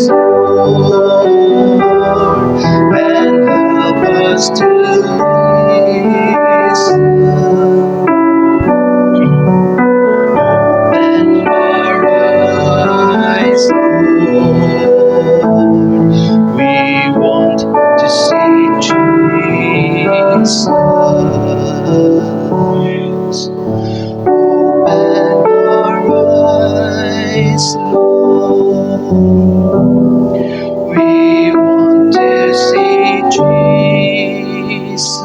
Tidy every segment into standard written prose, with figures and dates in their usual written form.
Lord, and help us to listen. Open our eyes, Lord. We want to see Jesus. Open our eyes, Lord. We want to see Jesus.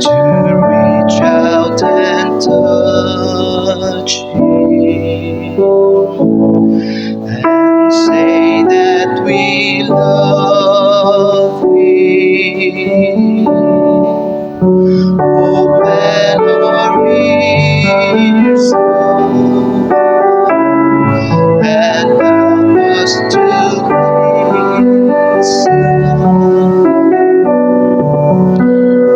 To reach out and touch Him and say that we love Him. Open our ears, Lord, and help us to listen.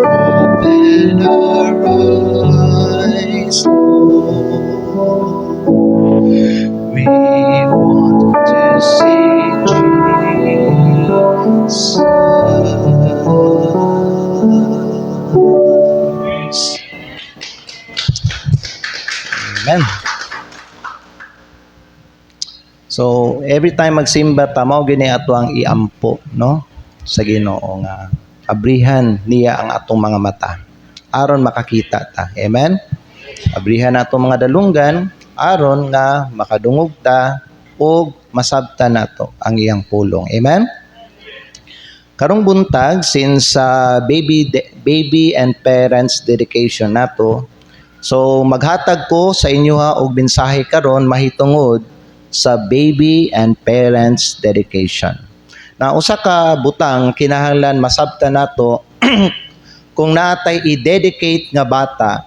Open our eyes, Lord. We want to see Jesus. Amen. So, every time magsimba ta, mao gini ato ang iampo, no? Sa Ginoo nga abrihan niya ang atong mga mata aron makakita ta. Amen. Abrihan nato mga dalunggan aron nga makadungog ta o masabtan nato ang iyang pulong. Amen. Karong buntag since baby and parents dedication nato, so maghatag ko sa inyo og mensahe karon mahitungod sa baby and parents dedication. Na usa ka butang kinahanglan masabtan nato kung natay i-dedicate nga bata,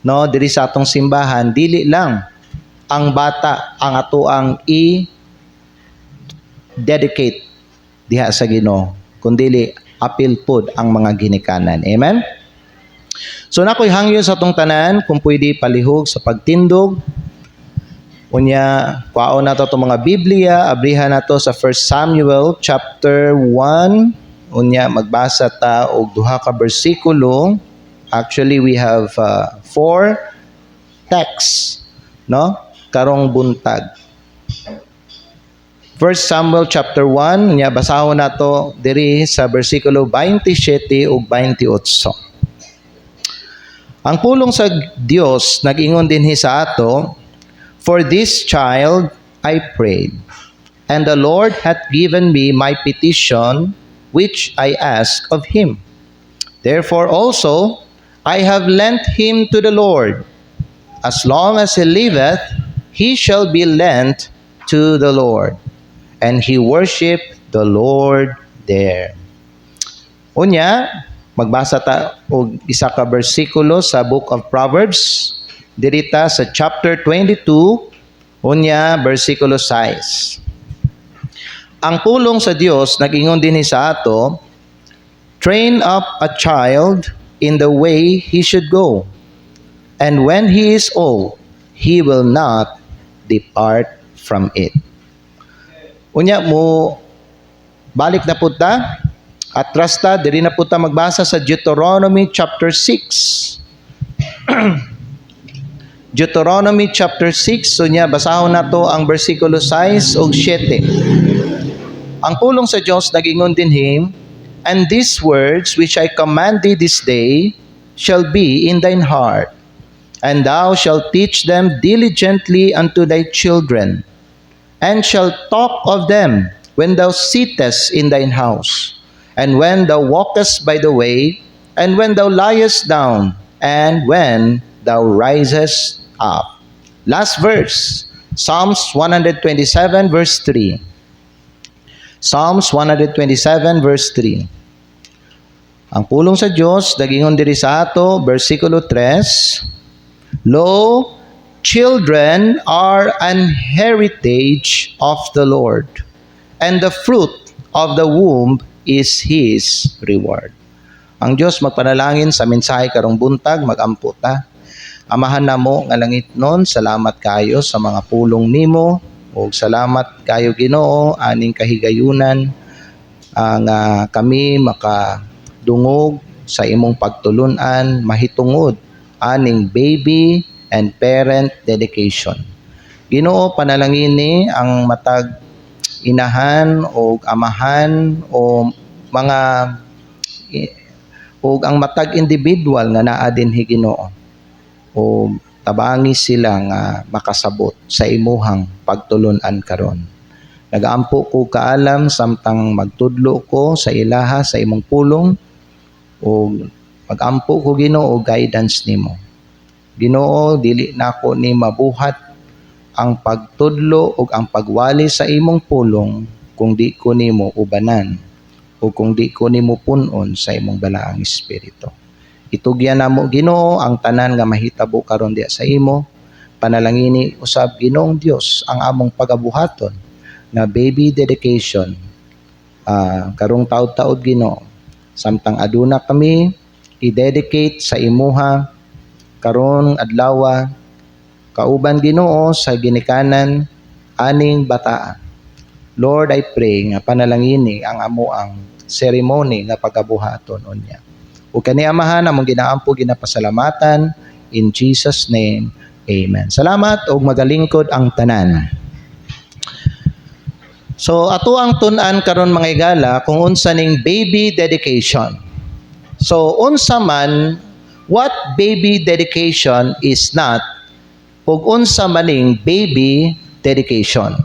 no, diri sa atong simbahan, dili lang ang bata ang ato ang i-dedicate diha sa Ginoo, kundi apil pod ang mga ginikanan. Amen. So nakoy hangyo sa atong tanan kung pwede palihog sa pagtindog. Unya, kwaon nato itong mga Biblia, abrihan nato sa 1 Samuel chapter 1. Unya, magbasa ta og duha ka bersikulo. Actually, we have 4 texts, no? Karong buntag. 1 Samuel chapter 1, unya basahon nato diri sa bersikulo 27 ug 28. Ang pulong sa Dios nag-ingon dinhi sa ato, "For this child I prayed, and the Lord hath given me my petition which I asked of him. Therefore also I have lent him to the Lord. As long as he liveth, he shall be lent to the Lord." And he worshiped the Lord there. Unya, magbasa ta og isa ka bersikulo sa Book of Proverbs. Dirita sa chapter 22, unya, versikulo 6. Ang pulong sa Dios nag-ingon dinhi sa ato, "Train up a child in the way he should go, and when he is old, he will not depart from it." Unya mo, balik na po ta, atras ta, diri na po ta magbasa sa Deuteronomy chapter 6. Deuteronomy chapter 6, so niya, basahon na to ang versikulo 6 ug 7. Ang pulong sa Diyos nag-ingon dinhi, "And these words which I command thee this day shall be in thine heart, and thou shalt teach them diligently unto thy children, and shalt talk of them when thou sittest in thine house, and when thou walkest by the way, and when thou liest down, and when thou risest up." Last verse, Psalms 127 verse 3. Psalms 127 verse 3. Ang pulong sa Dios dagingon diri sa ato, versikulo 3, "Lo, children are an heritage of the Lord, and the fruit of the womb is His reward." Ang Dios magpanalangin sa mensahe karong buntag, magampo ta. Amahan namo nga langitnon, salamat kayo sa mga pulong nimo ug salamat kayo Ginoo aning kahigayunan nga kami makadungog sa imong pagtulun-an mahitungod aning baby and parent dedication. Ginoo, panalangini ang matag inahan o amahan o mga o ang matag individual nga naa dinhi Ginoo o tabangi sila nga makasabot sa imuhang pagtulun-an karon. Nagaampo ko kaalam samtang magtudlo ko sa ilaha sa imong pulong o magampo ko Ginoo guidance nimo. Ginoo, dili nako ni mabuhat ang pagtudlo ug ang pagwali sa imong pulong kung di ko nimo ubanan o kung di ko nimo pun-on sa imong balaang espiritu. Itugyan namo Ginoo ang tanan nga mahitabo karon diha sa imo. Panalangini usab Ginoong Dios ang among pagabuhaton na baby dedication karong taud-taud Ginoo. Samtang aduna kami i-dedicate sa imuha karon adlaw kauban Ginoo sa ginikanan aning bataa. Lord, I pray nga panalangini ang amoang ceremony nga pagabuhaton unya. O kani amahan among ginaampo ginapasalamatan in Jesus name. Amen. Salamat ug magalingkod ang tanan. So ato ang tun-an karon mga higala kung unsa ning baby dedication. So unsa man what baby dedication is not ug unsa maning baby dedication.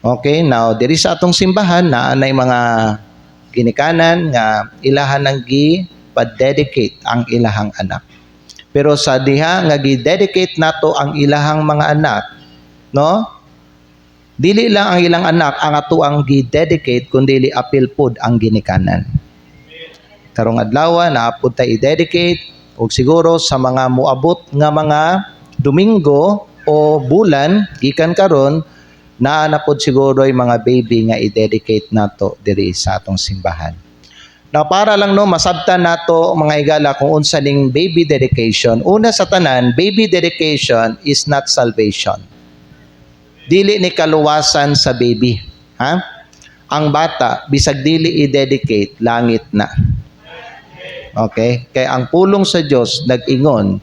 Okay, now diri sa atong simbahan na anay mga ginikanan nga ilahan nang gi-dedicate ang ilahang anak. Pero sa diha nga gi-dedicate nato ang ilahang mga anak, no? Dili lang ang ilang anak ang ato ang gi-dedicate kundi apil pod ang ginikanan. Karong adlaw na apod ta i-dedicate ug siguro sa mga muabot nga mga Domingo o bulan gikan karon naa na pod siguro yung mga baby nga i-dedicate nato diri sa atong simbahan. Now para lang no masabtan nato mga higala kung unsa ning baby dedication. Una sa tanan, baby dedication is not salvation. Dili ni kaluwasan sa baby, ha? Ang bata bisag dili i-dedicate langit na. Okay? Kaya ang pulong sa Dios nag-ingon,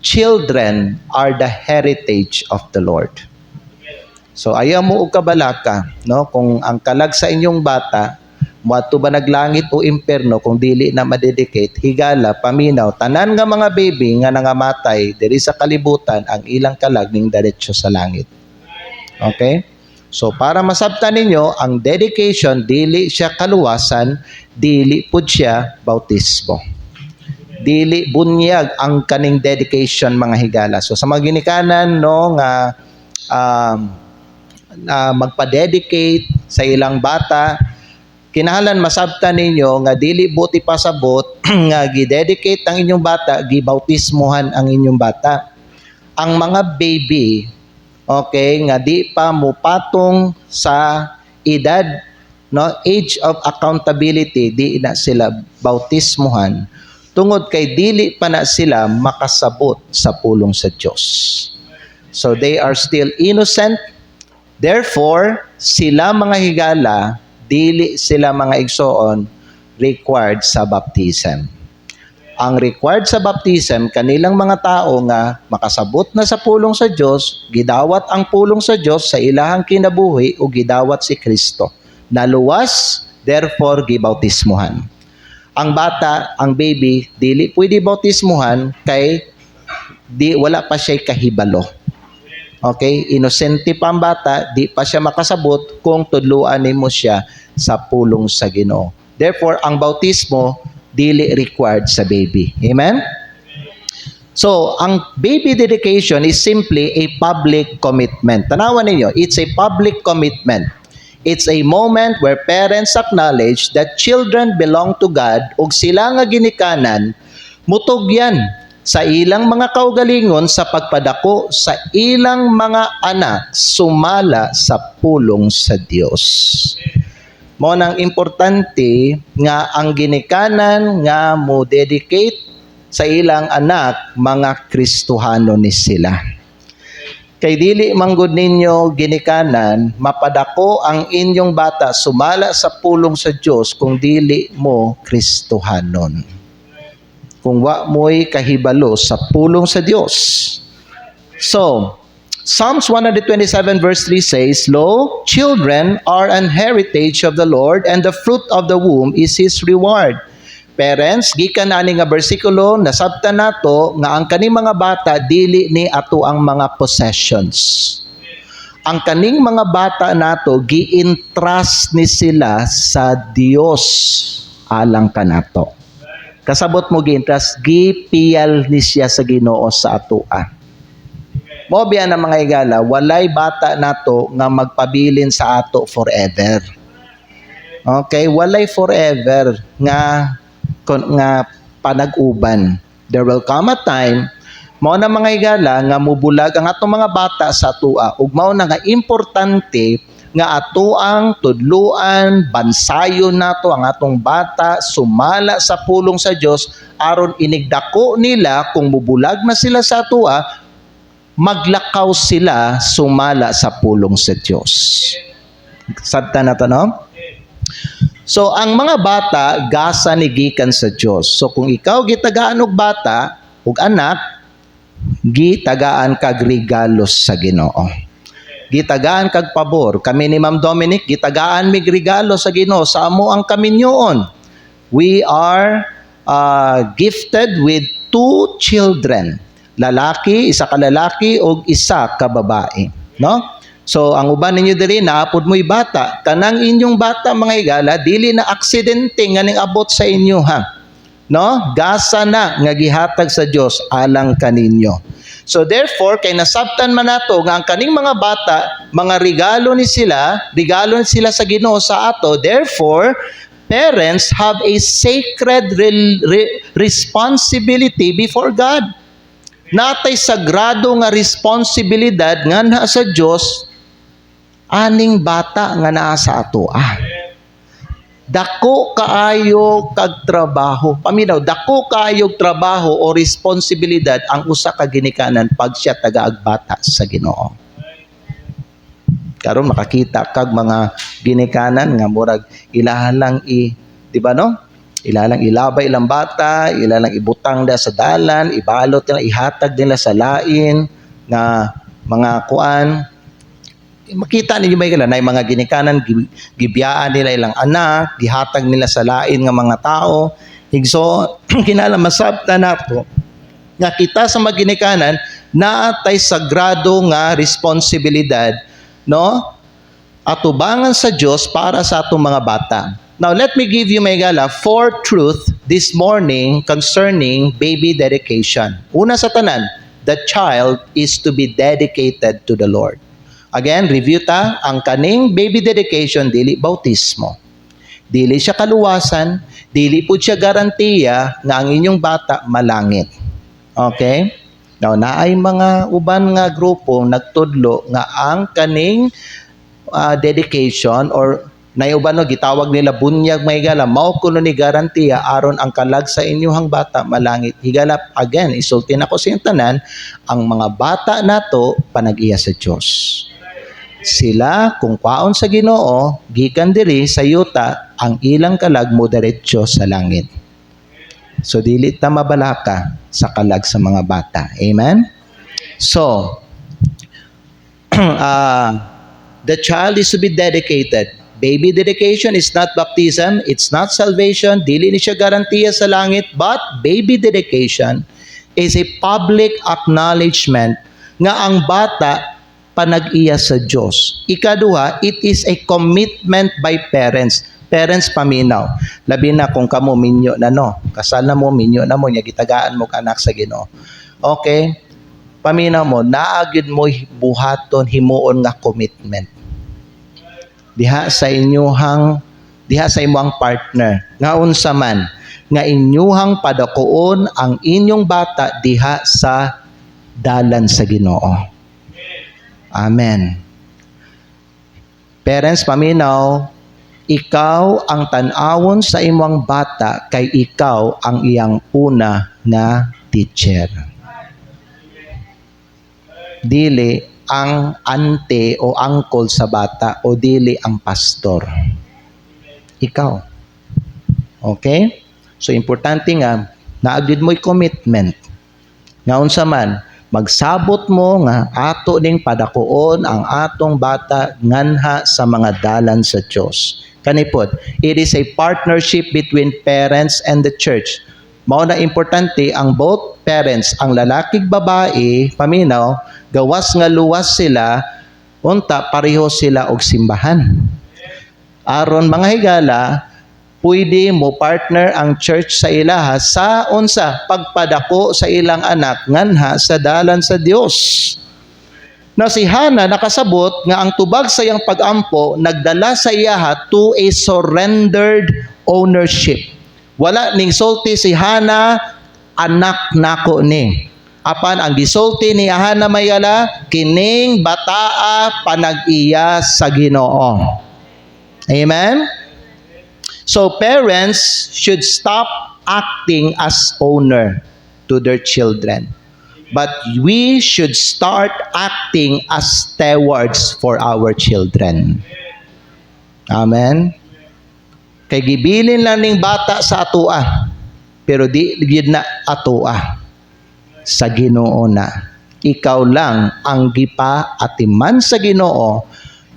children are the heritage of the Lord. So ayaw mo og kabalaka, no? Kung ang kalag sa inyong bata moadto ba naglangit o impierno kung dili na madedicate, higala paminaw tanan nga mga baby nga nangamatay diri sa kalibutan ang ilang kalag ning diretso sa langit. Okay? So para masabtan ninyo, ang dedication dili siya kaluwasan, dili pud siya bautismo. Dili bunyag ang kaning dedication mga higala. So sa mga ginikanan no nga magpa-dedicate sa ilang bata, kinahanglan masabtan ninyo nga dili buti pasabot nga gi-dedicate ang inyong bata, gibautismohan ang inyong bata. Ang mga baby, okay, nga di pa mupatong sa edad, no, age of accountability, di na sila bautismohan tungod kay dili pa na sila makasabot sa pulong sa Dios. So they are still innocent. Therefore, sila mga higala, dili sila mga igsoon required sa baptism. Ang required sa baptism, kanilang mga tao nga makasabot na sa pulong sa Dios, gidawat ang pulong sa Dios sa ilahang kinabuhi o gidawat si Kristo. Naluwas, therefore gibautismohan. Ang bata, ang baby, dili pwede bautismohan kay wala pa siya kahibalo. Okay, inosente pa ang bata, di pa siya makasabot kung tudluan nimo siya sa pulong sa Ginoo. Therefore, ang bautismo dili required sa baby. Amen? So, ang baby dedication is simply a public commitment. Tanawan ninyo, it's a public commitment. It's a moment where parents acknowledge that children belong to God ug sila nga ginikanan mutugyan sa ilang mga kaugalingon sa pagpadako sa ilang mga anak sumala sa pulong sa Dios. Mo nang importante nga ang ginikanan nga mo dedicate sa ilang anak mga Kristohano ni sila. Kay dili manggod ninyo ginikanan, mapadako ang inyong bata sumala sa pulong sa Dios kung dili mo Kristohanon. Kung wa mo'y kahibalo sa pulong sa Dios. So, Psalms 127 verse 3 says, Lo, children are an heritage of the Lord, and the fruit of the womb is His reward. Parents, gikan ani nga bersikulo nasabtan nato nga ang kaning mga bata dili ni ato ang mga possessions. Ang kaning mga bata nato gi-entrust ni sila sa Dios alang kanato. Kasabot mo gi-entrust, gipiyal ni siya sa Ginoo sa atoa. Mo biya na mga igala, walay bata nato nga magpabilin sa ato forever. Okay, walay forever nga panag-uban. There will come a time, mao na mga igala, nga mubulag ang atong mga bata sa atua. Ug mao na nga importante nga ato ang tudluan, bansayon nato ang atong bata, sumala sa pulong sa Dios aron inigdako nila kung mubulag na sila sa atua, maglakaw sila sumala sa pulong sa Dios. Sabta na to, no? So, ang mga bata, gasa ni gikan sa Dios. So, kung ikaw gitagaan og bata, ug anak, gitagaan kag regalos sa Ginoo. Gitagaan kag pabor. Kami ni Ma'am Dominic, gitagaan mig regalo sa Ginoo sa amo ang kaminyoon. We are gifted with 2 children. Lalaki, isa ka lalaki ug isa ka babae, no? So, ang uban ninyo diri, naapod mo'y bata. Kanang inyong bata, mga igala, dili na aksidente nga ning abot sa inyo, ha? No? Gasa na nga gihatag sa Dios alang kaninyo. So, therefore, kay nasabtan man nato nga ang kaning mga bata, mga regalo ni sila sa Ginoo sa ato. Therefore, parents have a sacred responsibility before God. Natay sagrado nga responsibilidad nga naa sa Dios aning bata nga naa sa ato. Dako kaayo kag trabaho. Paminaw, dako kaayo trabaho o responsibilidad ang usa ka ginikanan pag siya tagaag bata sa Ginoo. Karon makakita kag mga ginikanan nga murag ilahalang di ba no? Ilalang ilabay ilang bata, ilalang ibutang da sa dalan, ibalot nila, ihatag nila sa lain nga mga kuan. Makita ninyo may kala na mga ginikanan, gibiyaan nila ilang anak, gihatag nila sa lain nga mga tao. Higso, kinalamasabta nato nga kita sa mga ginikanan, naatay sagrado nga responsibilidad, no? Atubangan sa Dios para sa atong mga bata. Now, let me give you, may gala, 4 truth this morning concerning baby dedication. Una sa tanan, the child is to be dedicated to the Lord. Again, review ta, ang kaning baby dedication, dili bautismo. Dili siya kaluwasan, dili po siya garantiya nga ang inyong bata malangit. Okay? Now, naay mga uban nga grupo nagtudlo nga ang kaning dedication or nayuban no, gitawag nila bunyag may higala, mao kuno ni garantiya aron ang kalag sa inyong bata malangit. Higala, again, isulti na ko sa tanan, ang mga bata nato panag-iya sa Dios. Sila, kung kwaon sa Ginoo, gikan diri sa yuta, ang ilang kalag mo diretso sa langit. So, dili ta mabalaka sa kalag sa mga bata. Amen? So, the child is to be dedicated. Baby dedication is not baptism, it's not salvation, dili ni siya garantiya sa langit, but baby dedication is a public acknowledgement nga ang bata panag-iya sa Dios. Ikaduha, it is a commitment by parents. Parents paminaw. Labi na kung kamo minyo na no. Kasal na mo, minyo na mo, nya gitagaan mo anak sa Ginoo. Okay? Paminaw mo, naagid mo buhaton, himuon nga commitment. Diha sa imuhang partner. Nga unsa man, nga inyuhang padakuon ang inyong bata diha sa dalan sa Ginoo. Amen. Parents, paminaw, ikaw ang tan-awon sa imong bata kay ikaw ang iyang una nga teacher. Dili ang ante o uncle sa bata o dili ang pastor. Ikaw. Okay? So importante nga naagid mo'y commitment. Nga unsa man magsabot mo nga ato ning padakuon ang atong bata nganha sa mga dalan sa Dios. Kanipod, it is a partnership between parents and the church. Mao na importante ang both parents, ang lalakig babae, paminaw, gawas nga luwas sila, unta pareho sila og simbahan. Aron mga higala, pwede mo partner ang church sa ilaha sa unsa pagpadako sa ilang anak nganha sa dalan sa Dios. Na si Hana nakasabot nga ang tubag sa iyang pag-ampo nagdala sa iyaha to a surrendered ownership. Wala ning sulti si Hana, anak nako ni. Apan ang gisulti ni Hana mayala, kining bataa panag-iya sa Ginoo. Amen? So parents should stop acting as owner to their children. But we should start acting as stewards for our children. Amen? Kay gibilin lang ning bata sa atoa, pero di gid na atoa. Sa Ginoo na. Ikaw lang ang gipaatiman sa Ginoo.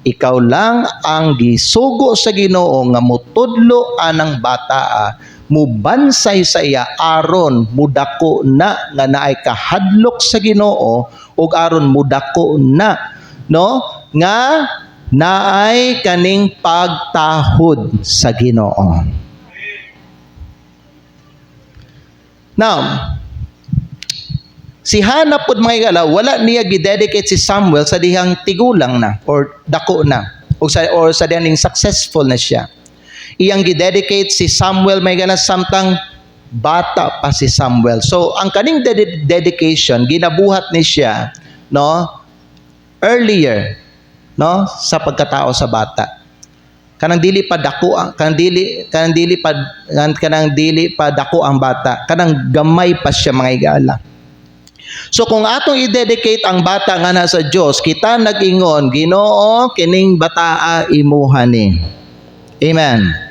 Ikaw lang ang gisugo sa Ginoo nga mutudlo anang bata mubansay sa iya aron mudako na nga naay kahadlok sa Ginoo ug aron mudako na no nga naay kaning pagtahod sa Ginoo. Now, si Hana pud mga igala, wala niya gidedicate si Samuel sa dihang tigulang na or dako na or sa dihang successful na siya. Iyang gidedicate si Samuel may gana samtang bata pa si Samuel. So ang kaning dedication ginabuhat ni siya no earlier no sa pagkatao sa bata. Kanang dili pa dako kanang dili pa dako ang bata. Kanang gamay pa siya mga igala. So kung atong i-dedicate ang bata nga na sa Dios, kita nag-ingon, Ginoo kining bataa imuha ni. Amen.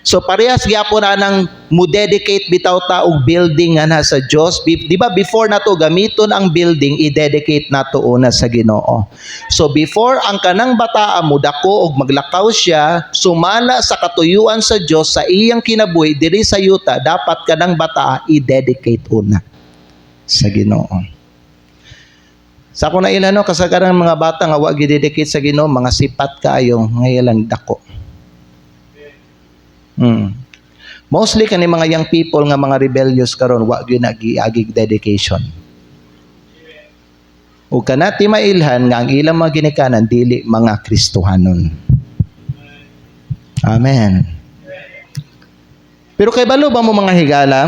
So parehas gyapon anang mo-dedicate bitaw ta og building nga na sa Dios. Di ba before nato gamiton ang building, i-dedicate nato una sa Ginoo. So before ang kanang bataa mo dako og maglakaw siya, sumala sa katuyuan sa Dios sa iyang kinabuhi diri sa yuta, dapat kanang bataa i-dedicate una sa Ginoo. Sa ako na ilano kasagaran mga bata nga wa gi-dedicate sa Ginoo, mga sipat kaayo ngayon dako. Mostly kani mga young people nga mga rebellious karon wa gyud nagiagig dedication. Ug kanati mailhan nga ang ilang mga ginikanan dili mga Kristohanon. Amen. Pero kay balo ba mo mga higala,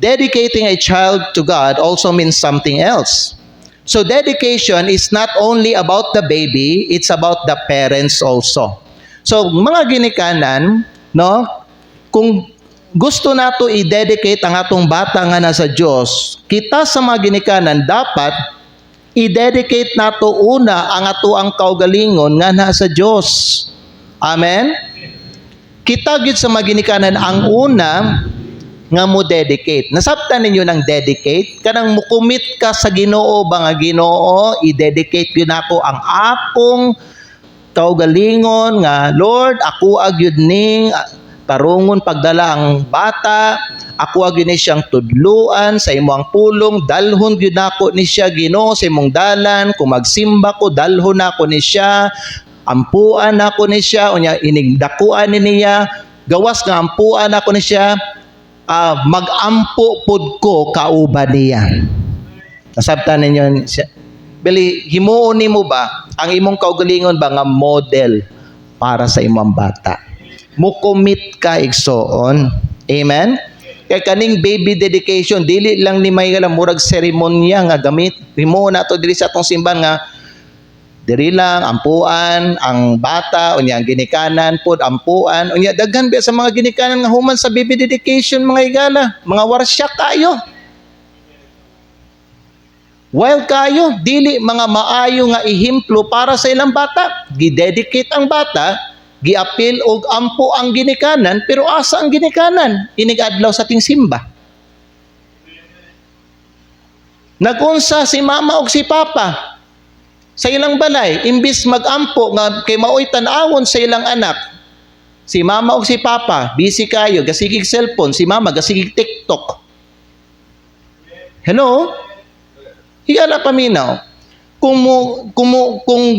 dedicating a child to God also means something else. So dedication is not only about the baby, it's about the parents also. So mga ginikanan, no? Kung gusto nato i-dedicate ang atong bata nga nasa Dios, kita sa mga ginikanan dapat i-dedicate nato una ang ato ang kaugalingon nga nasa Dios. Amen. Kita gid sa mga ginikanan ang una nga mo dedicate. Nasabtan ninyo ng dedicate kanang mukumit ka sa Ginoo ba nga Ginoo, i-dedicate gyud nako ang akong kaugalingon nga Lord, ako agyud ning tarungon pagdala ang bata, ako agyud ni siyang tudluan sa imong pulong, dalhon gyud nako ni siya Ginoo sa imong dalan, kung magsimba ko dalhon nako ni siya, ampuan nako ni siya, unya inigdakuan ni niya, gawas nga ampuan nako ni siya, magampo pud ko kauban niya. Nasabtan ninyo siya. Bili himuon nimo ba ang imong kaugalingon ba nga model para sa imong bata? Mukumit ka igsoon. Amen? Kaya kaning baby dedication, dili lang ni may murag seremonya nga gamit. Himuon nato diri sa atong simbahan nga diri lang ampuan ang bata unya ang ginikanan pod ampuan unya daghan ba sa mga ginikanan nga human sa baby dedication mga igala, mga warsya kayo. While kayo, dili mga maayo nga ihimplo para sa ilang bata. Gidedicate ang bata, giapil og ampo ang ginikanan, pero asa ang ginikanan? Inig-adlaw sa ting simba. Nagunsa si mama og si papa sa ilang balay, imbis mag-ampo nga kay maoy tan-awon sa ilang anak. Si mama og si papa, busy kayo, gasigig cellphone, si mama gasigig TikTok. Hello? Higala paminaw. Kung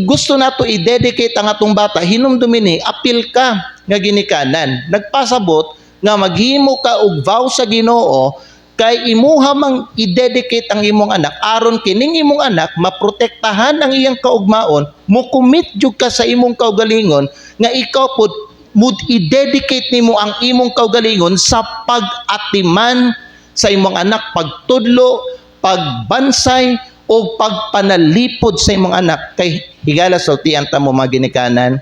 gusto nato i-dedicate ang atong bata, hinumdumi apil ka nga ginikanan. Nagpasabot nga maghimo ka og vow sa Ginoo kay imuha mang i-dedicate ang imong anak aron kining imong anak maprotektahan ang iyang kaugmaon, mo commit jud ka sa imong kaugalingon nga ikaw pud mood i-dedicate nimo ang imong kaugalingon sa pag-atiman sa imong anak, pagtudlo, pagbansay o pagpanalipod sa imong anak. Kay higala sultian ta mo mga ginikanan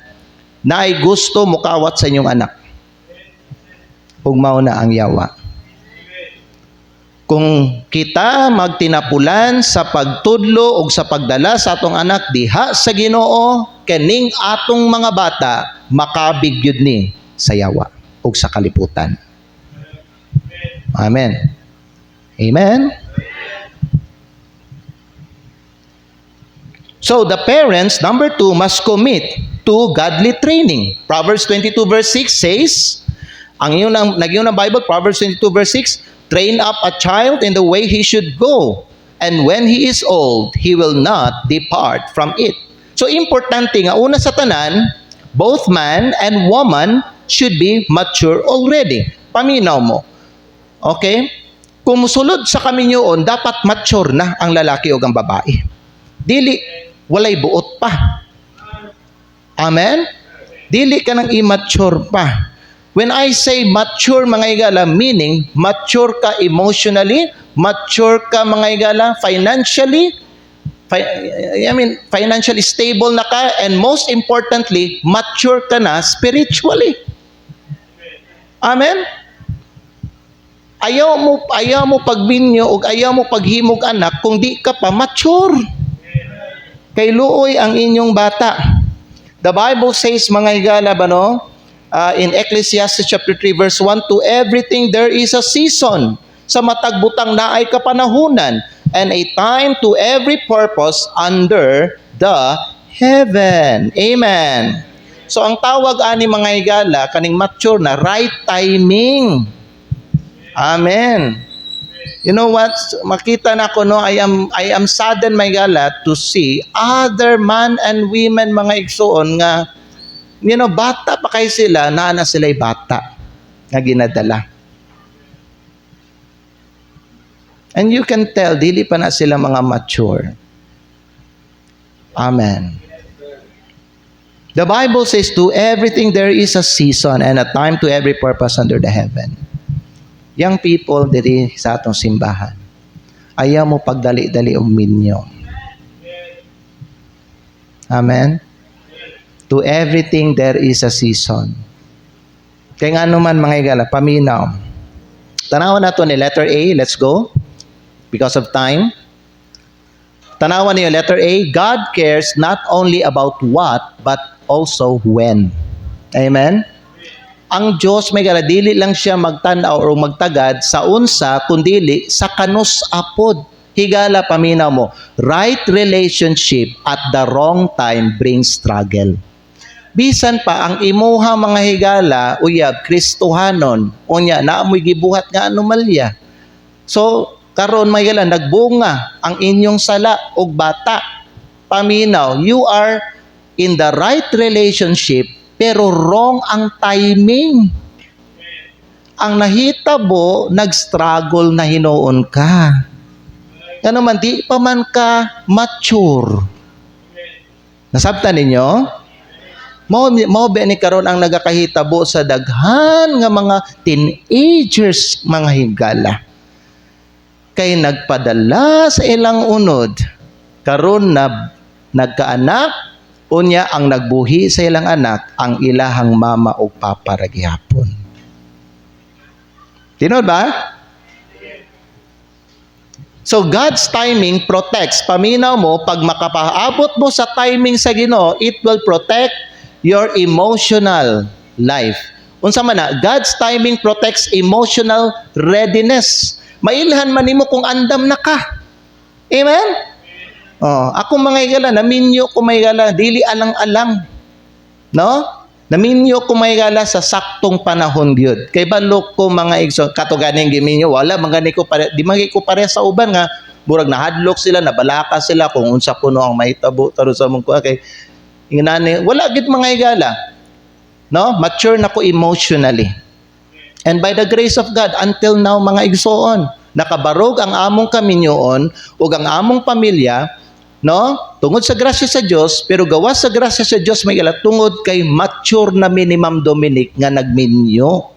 na ay gusto mukawat sa inyong anak. Ug mao na ang yawa. Kung kita magtinapulan sa pagtudlo o sa pagdala sa atong anak diha sa Ginoo, kaning atong mga bata makabigyud ni sa yawa o sa kaliputan. Amen. Amen. So the parents, number 2, must commit to godly training. Proverbs 22 verse 6 says, nagyon ng Bible, Proverbs 22 verse 6, train up a child in the way he should go, and when he is old, he will not depart from it. So importante nga, una sa tanan, both man and woman should be mature already. Paminaw mo. Okay? Kung musulod sa kaminyoon, dapat mature na ang lalaki o ang babae. Dili, walay buot pa. Amen? Dili ka nang immature pa. When I say mature mga higala, meaning mature ka emotionally, mature ka mga higala financially, financially stable na ka, and most importantly, mature ka na spiritually. Amen? Ayaw mo pagbinyo o ayaw mo paghimog anak kung di ka pa mature. Kay luoy ang inyong bata. The Bible says mga higala ba no? In Ecclesiastes chapter 3 verse 1, to everything there is a season. Sa matagbutang naay kapanahunan, and a time to every purpose under the heaven. Amen. So ang tawag ani mga higala kaning mature na right timing. Amen. You know what? Makita na ko no, I am saddened my higala to see other man and women mga igsoon nga bata pa kayo sila, na sila'y bata na ginadala. And you can tell, dili pa na sila mga mature. Amen. The Bible says, to everything there is a season and a time to every purpose under the heaven. Young people, diri sa atong simbahan, ayaw mo pagdali-dali og minyo. Amen? To everything there is a season. Kaya nga naman mga higala, paminaw. Tanawan nato ni letter A, let's go. Because of time. Tanawan niyo letter A, God cares not only about what, but also when. Amen? Ang Diyos, may higala, dili lang siya magtanaw o magtagad sa unsa, kundili sa kanus apod. Higala, paminaw mo, right relationship at the wrong time brings struggle. Bisan pa ang imuha mga higala, uyab, Kristohanon, unya, naamoy gibuhat nga anomalya. So, karon mga higala, nagbunga ang inyong sala o bata. Paminaw, you are in the right relationship, pero wrong ang timing. Ang nahitabo, nag-struggle na hinuon ka. Ano man, di pa man ka mature. Nasabtan ninyo? Mao ba ni karon ang nagakahitabo sa daghan nga mga teenagers mga higala. Kay nagpadala sa ilang unod, karon na nagkaanak, unya ang nagbuhi sa ilang anak, ang ilahang mama o papa ra gihapon. Tinod ba? So God's timing protects. Paminaw mo, pag makapaabot mo sa timing sa Ginoo, it will protect your emotional life. Unsa man na, God's timing protects emotional readiness. Mailhan man nimo kung andam na ka. Amen? Oh, ako mga igala, naminyo ko mga igala, dili alang-alang. No? Naminyo ko may gala sa saktong panahon gyud. Kay balok ko mga igso kato ganing giminyo wala mangani ko pare di magi ko pare sa uban nga murag nahadlok sila nabalaka sila kung unsa kuno ang mahitabo taro sa mong kuha kay inani wala gid mga igala. No? Mature na ko emotionally. And by the grace of God until now mga igsoon nakabarog ang among kaminyoon ug ang among pamilya. No? Tungod sa grasya sa Dios, pero gawas sa grasya sa Dios may tungod kay mature na minimum Dominic nga nagminyo.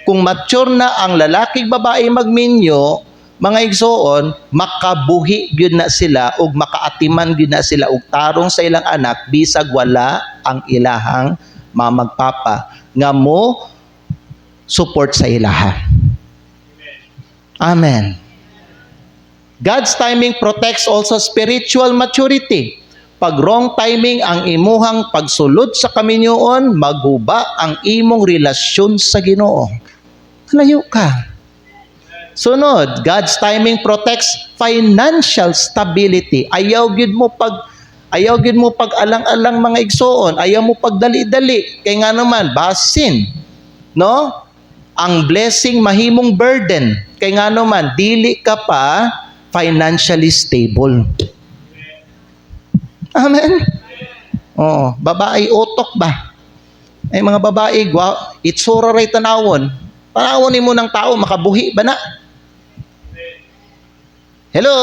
Kung mature na ang lalaki babae magminyo, mga igsoon, makabuhi gyud na sila ug makaatiman gyud na sila ug tarong sa ilang anak bisag wala ang ilahang mamagpapa nga mo support sa ilaha. Amen. God's timing protects also spiritual maturity. Pag wrong timing ang imuhang pagsulod sa kaminyoon, maghuba ang imong relasyon sa Ginoo. Layo ka. Sunod, God's timing protects financial stability. Ayaw gid mo pag alang-alang mga igsoon, ayaw mo pagdali-dali. Kay nga naman basin. No? Ang blessing mahimong burden. Kay nga naman dili ka pa financially stable. Amen? Oh, babae utok ba? Ay mga babae, itsura ray tanawon. Panawon nimo ng tao makabuhi ba na? Hello?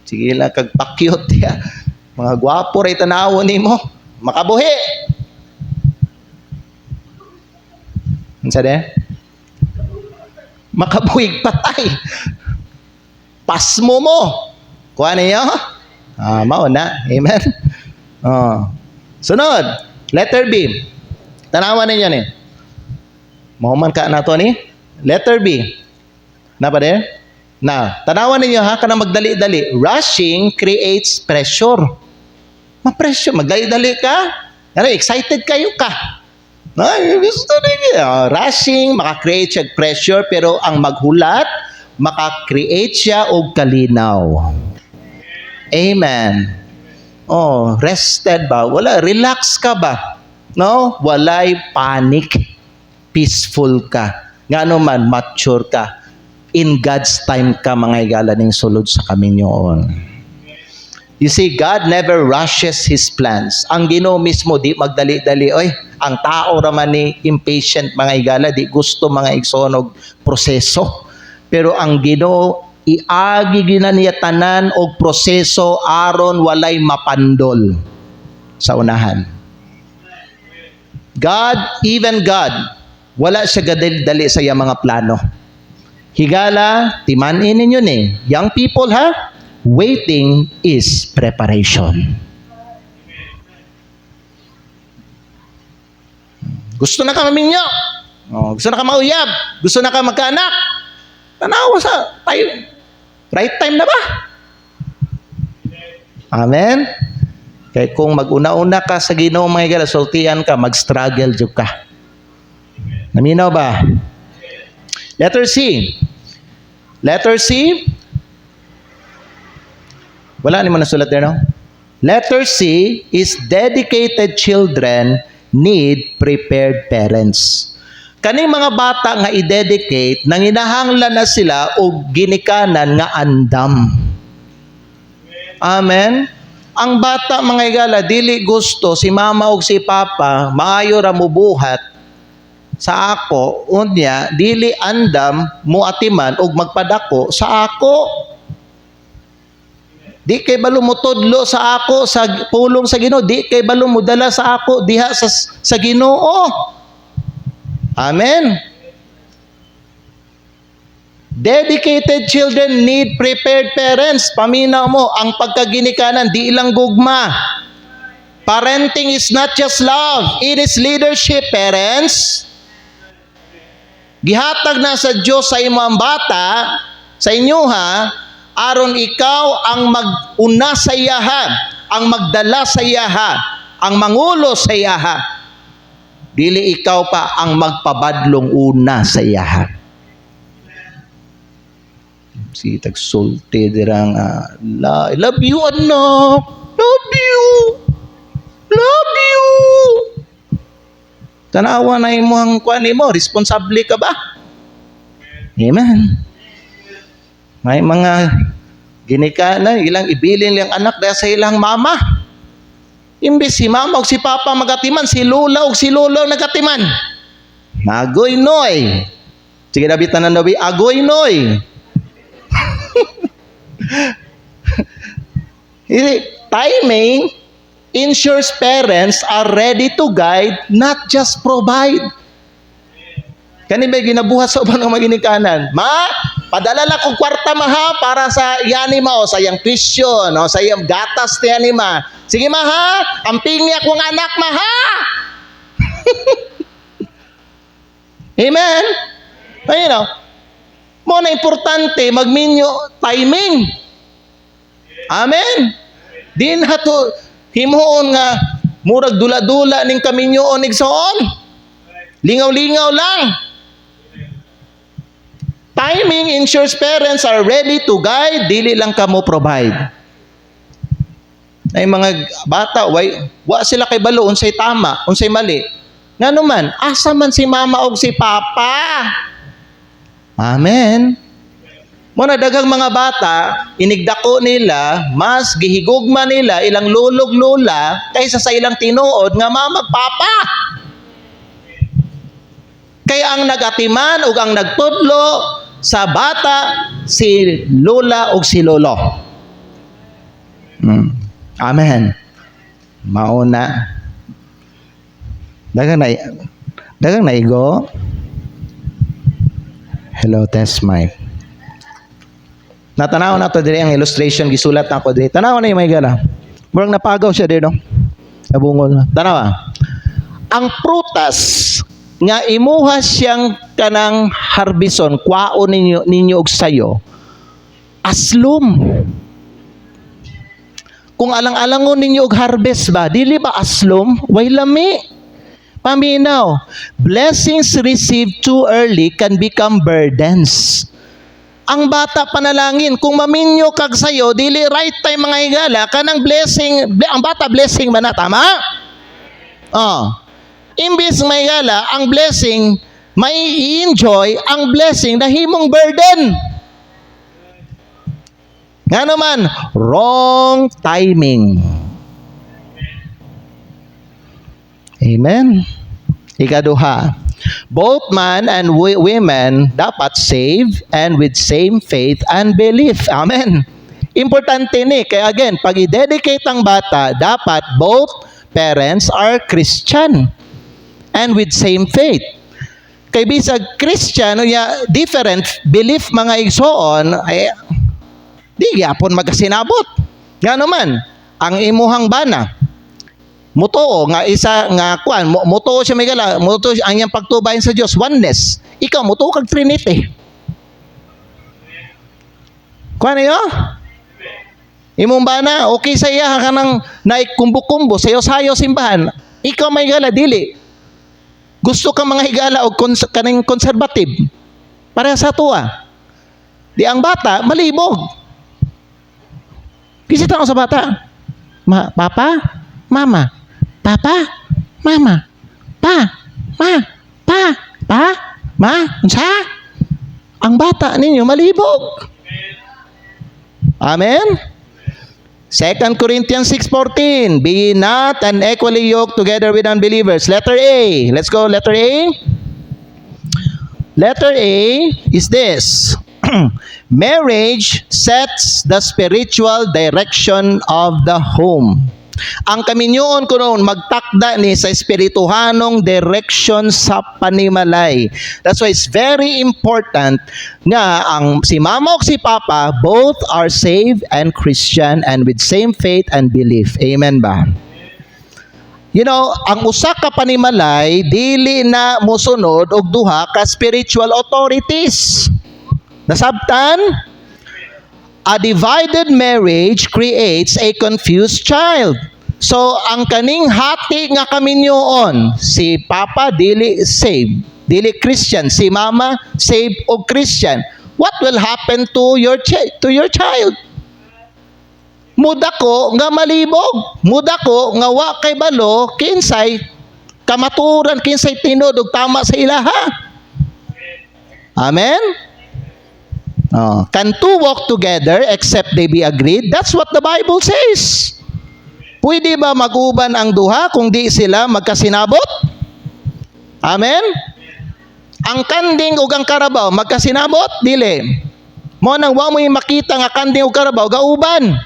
Sige lang kag pakyut ya. Mga gwapo ray tanawon nimo, makabuhi. Unsa de? Makabuhig patay. Pasmo mo. Kuha niyo? Mao na. Amen? Sunod. Letter B. Tanawan ninyo ni. Mahuman ka na to ni. Letter B. Na pa de? Na. Tanawan ninyo ha. Kanang magdali-dali. Rushing creates pressure. Ma-pressure. Magdali-dali ka. Excited kayo ka. Gusto ninyo. Rushing, maka-create siya pressure. Pero ang maghulat, maka-create siya og kalinaw. Amen. Oh, rested ba? Wala, relax ka ba? No? Walay panic. Peaceful ka. Ngano man, mature ka. In God's time ka, mga igala ning sulod sa kaminyoon. You see, God never rushes His plans. Ang Ginoo mismo, di magdali-dali. Oy, ang tao raman ni impatient, mga igala, di gusto mga igsonog proseso. Pero ang Ginoo iagi ginaniya tanan og proseso aron walay mapandol sa unahan. God, even God, wala siya gadali-dali sa iyang mga plano. Higala, timanin ninyo ni, young people ha, waiting is preparation. Gusto na ka maminyo. Gusto na ka mauyab. Gusto na ka magkaanak. Tanawa sa tayo. Right time na ba? Amen? Kaya kung mag-una-una ka sa Ginoo mga igala, sultian ka, mag-struggle jud ka. Naminaw ba? Letter C. Letter C. Wala ni mo nasulat there, no? Letter C is dedicated children need prepared parents. Kaning mga bata nga i-dedicate, nanginahanglan na sila o ginikanan nga andam. Amen? Ang bata, mga igala, dili gusto si mama o si papa, maayo ra mo buhat sa ako, unya, dili andam, muatiman o magpadako sa ako. Di kay balo mo tudlo sa ako, sa pulong sa Ginoo, di kay balo mo dala sa ako, diha sa Ginoo. Amen. Dedicated children need prepared parents. Paminaw mo, ang pagkaginikanan, di ilang gugma. Parenting is not just love, it is leadership, parents. Gihatag na sa Diyos sa imo ang bata, sa inyo ha, aron ikaw ang mag-una sa iyaha, ang magdala sa iyaha, ang mangulo sa iyaha. Dili ikaw pa ang magpabadlong una sa iyaha. Si tagsulti dirang I love you anak. Love you. Love you. Tanawa na imo ang kuan nimo, responsable ka ba? Amen. May mga ginikana ilang ibilin lang anak dahil sa ilang mama. Imbes si mama o si papa magatiman, si lola o si lolo nagatiman. Agoy noy. Sige David tanan David, agoy noy. Timing ensures parents are ready to guide, not just provide. Kani ba ginabuhat sa ubang mga ginikanan? Ma, padala lang kong kwarta ma ha para sa yani ma o sa iyang tuition o sa iyang gatas ti yani ma. Sige ma ha, amping niya kong anak ma ha. Amen. Ayun o. Mo na importante magminyo timing. Amen. Din hato himuon nga murag dula-dula ning kaminyoon igsoon. Lingaw-lingaw lang. Timing ensures parents are ready to guide, dili lang kamo provide. Ay mga bata, wa sila kay balo unsay tama, unsay mali. Ngano man, asa man si mama o si papa. Amen. Muna daghang mga bata, inigdako nila, mas gihigugma nila ilang lulog-lula kaysa sa ilang tinuod nga mama papa. Kaya ang nagatiman o ang nagtudlo sa bata, si lola o si lolo. Amen. Mauna. Dagang naigo. Hello, test mic. Natanaw na to diri ang illustration gisulat na ko diri. Tanaw na yung may gala. Murang napagaw siya diri no. Nabungol na. Tanaw. Ang prutas nga imuha siyang kanang harbison, kwaon ninyo og sayo. Aslom. Kung alang-alangon ninyo og harvest ba, dili ba aslom? Way lami. Paminaw, blessings received too early can become burdens. Ang bata panalangin, kung maminyo kag sayo, dili right time mga higala, kanang blessing, ang bata blessing ba na, tama? Imbis may higala, ang blessing, may i-enjoy, ang blessing, nahimong burden. Nga naman, wrong timing. Amen. Ikaduha, both man and women dapat save and with same faith and belief. Amen. Importante ni, kaya again, pag i-dedicate ang bata, dapat both parents are Christian and with same faith. Kay bisag Christian, different belief mga igsoon, ay di gyapon magasinabot. Nga naman, ang imuhang bana, mutuo nga isa nga kuan, mutuo siya may gala, mutuo ang iyang pagtubayan sa Dios, oneness. Ikaw mutuo kag Trinity. Kuan niyo? Imong bana okay sa iya kanang naikumbo-kumbo sayo-sayo simbahan. Ikaw may gala dili. Gusto ka mga higala og kaning conservative. Para sa tuwa. Di ang bata malibog. Kisita ko sa bata. Papa, mama. Papa, mama. Ma, unsa? Ang bata ninyo malibog. Amen. 2 Corinthians 6:14, be not unequally yoked together with unbelievers. Letter A. Let's go, letter A. Letter A is this. Marriage sets the spiritual direction of the home. Ang kaminyoon ko noon, magtakda ni sa espirituhanong direction sa panimalay. That's why it's very important nga ang si mama o si papa, both are saved and Christian and with same faith and belief. Amen ba? You know, ang usa ka panimalay, dili na mosunod og duha ka spiritual authorities. Nasabtan? A divided marriage creates a confused child. So, ang kaning hati nga kaminyoon, si Papa dili save, dili Christian, si Mama save o Christian. What will happen to your child? Mudako nga malibog, mudako nga wa kay balo, kinsay kamaturan, kinsay tinod ug tama sa ilaha. Amen? Can two walk together except they be agreed? That's what the Bible says. Pwede ba mag-uban ang duha kung di sila magkasinabot? Amen? Ang kanding ug ang karabaw magkasinabot? Dili. Mo nang wa mo makita nga kanding ug karabaw gauban.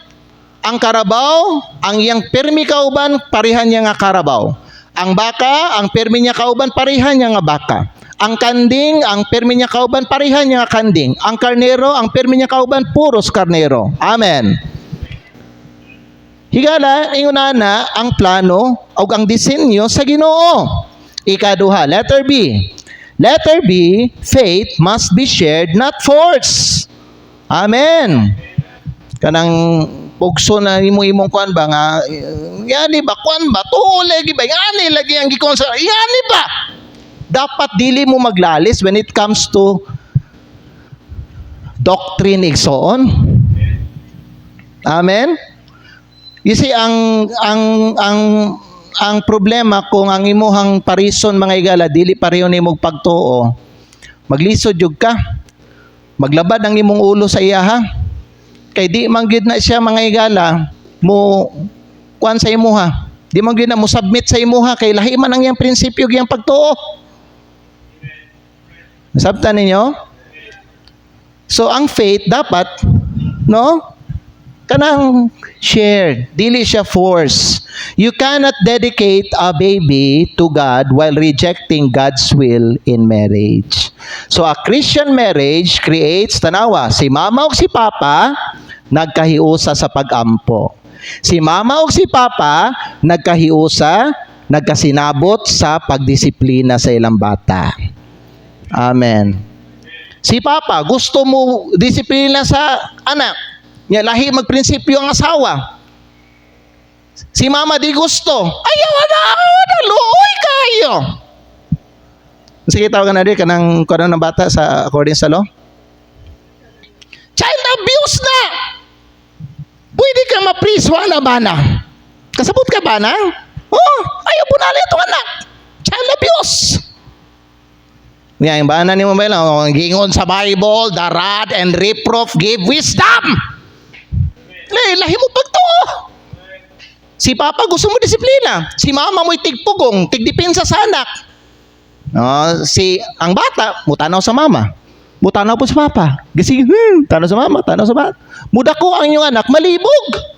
Ang karabaw, ang iyang permi kauban, parihan niya nga karabaw. Ang baka, ang permi niya kauban, parihan niya nga baka. Ang kanding, ang permi niya kauban, parihan niya nga kanding. Ang karnero, ang permi niya kauban, puros karnero. Amen. Higala, ingunana, ang plano o ang disenyo sa Ginoo. Ikaduha, letter B. Letter B, faith must be shared, not forced. Amen. Kanang pugso na imong kuan ba nga, yani ba kuan ba? Tuole, ba? Yani lagi ang gikon sa, yani ba? Dapat dili mo maglalis when it comes to doctrine igsoon. Amen. You see, ang problema kung ang imuhang parison mga igala dili pareho nimo pagtuo, maglisod jud ka, maglabad ang imong ulo sa iya ha, kay di man gyud na siya mga igala mo kuan sa imuha, di man gyud na mo submit sa imuha, kay lahi man ang iyang prinsipyo giyang pagtuo. Nasabtan ninyo? So ang faith dapat kanang shared, dili siya force. You cannot dedicate a baby to God while rejecting God's will in marriage. So a Christian marriage creates, tanawa, si mama o si papa nagkahiusa sa pag-ampo. Si mama o si papa nagkahiusa, nagkasinabot sa pagdisiplina sa ilang bata. Amen. Si papa gusto mo disiplina sa anak, niya lahi magprinsipyo ang asawa. Si mama di gusto, ayaw na luoy kayo. Sige, tawagan na rin kanang ng bata sa according sa law. Child abuse na. Pwede ka mapriswa na ba na? Kasabot ka ba na? Oh, ayaw po na itong anak. Child abuse. Yung bana ni mo ba lang, gingon sa Bible, the rod and reproof give wisdom. Lahi mo pagto. Si papa gusto mo disiplina. Si mama mo'y tigpugong, tigdepensa sa anak. Ang bata, mutanaw sa mama. Mutanaw po sa papa. Kasi, tanaw sa mama, tanaw sa bata. Mudako ang inyong anak, malibog.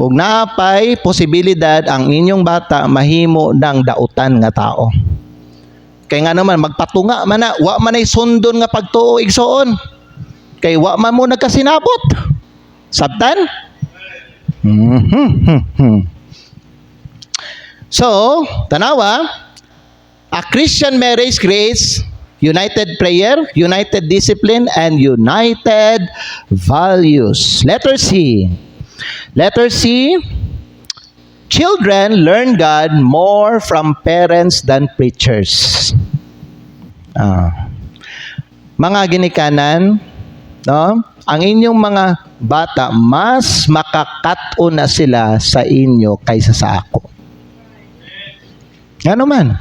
Ug napay posibilidad ang inyong bata mahimo ng dautan nga tao. Kay nga naman magpatunga man na, wa man ay sundon nga pagtuo igsoon. Kay wa man mo nagkasinabot. Sabtan? So, tanawa, a Christian marriage creates united prayer, united discipline, and united values. Letter C. Letter C, children learn God more from parents than preachers. Mga ginikanan, ang inyong mga bata, mas makakato na sila sa inyo kaysa sa ako. Ano man?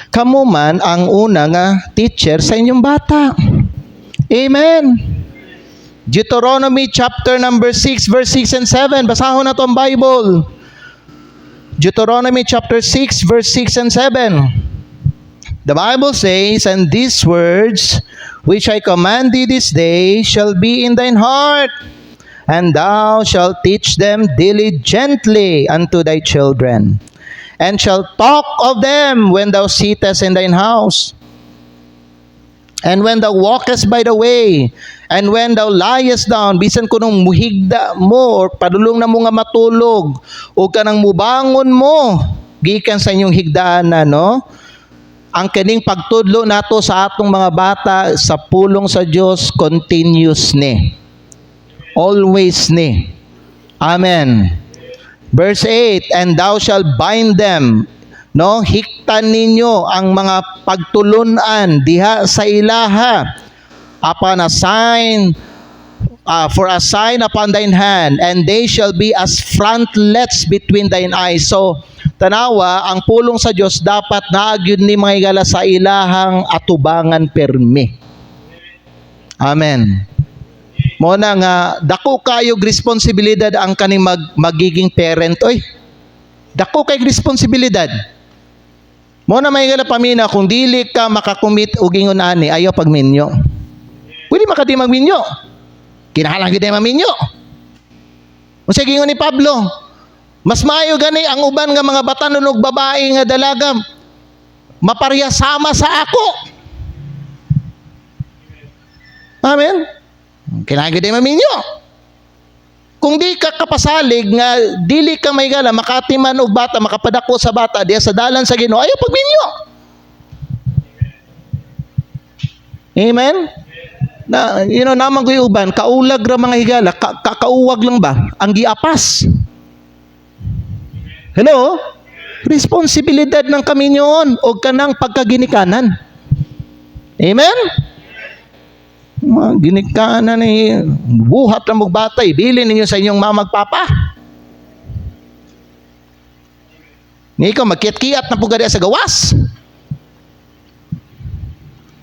Kamu man ang una nga teacher sa inyong bata. Amen. Deuteronomy chapter number 6 verse 6 and 7. Basahon na to ang Bible. Deuteronomy chapter 6 verse 6 and 7. The Bible says, and these words which I command thee this day shall be in thine heart, and thou shalt teach them diligently unto thy children, and shalt talk of them when thou sittest in thine house, and when thou walkest by the way, and when thou liest down, bisan kunong muhigda mo or padulong na mo nga matulog, o kanang mubangon mo gikan sa inyong higdaan na ang kining pagtudlo nato sa atong mga bata sa pulong sa Dios continuous ni. Always ni. Amen. Verse 8, and thou shalt bind them, no, hiktan ninyo ang mga pagtulunan diha sa ilaha upon a sign, for a sign upon thine hand, and they shall be as frontlets between thine eyes. So, tanawa, ang pulong sa Dios dapat naagyud ni mga higala sa ilahang atubangan permi. Amen. Mo na nga dako kayog responsibilidad ang kaning magiging parent oy. Dako kay responsibilidad. Mo na may higala pamina kung dili ka makakumit og ingon ani ayaw pagminyo. Pwede makadi magminyo. Kinahanglan gid maminyo. Unsa gingon ni Pablo? Mas maayo gani ang uban nga mga batanon ug babae nga dalaga maparya sama sa ako. Amen. Kinahanglan gid maminyo. Kung di ka kapasalig nga dili ka may gala makatiman og bata, makapadako sa bata diya sa dalan sa Ginoo, ayaw pagminyo. Amen. Na naman ko uban kaulag ra mga higala, kauwag lang ba ang giapas. Hello? Responsibilidad ng kaminyon o kanang pagkaginikanan. Amen? Mga ginikanan ni buhat na magbatay, bilin ninyo sa inyong mamagpapa. Ni ikaw magkiat-kiat na pugad sa gawas.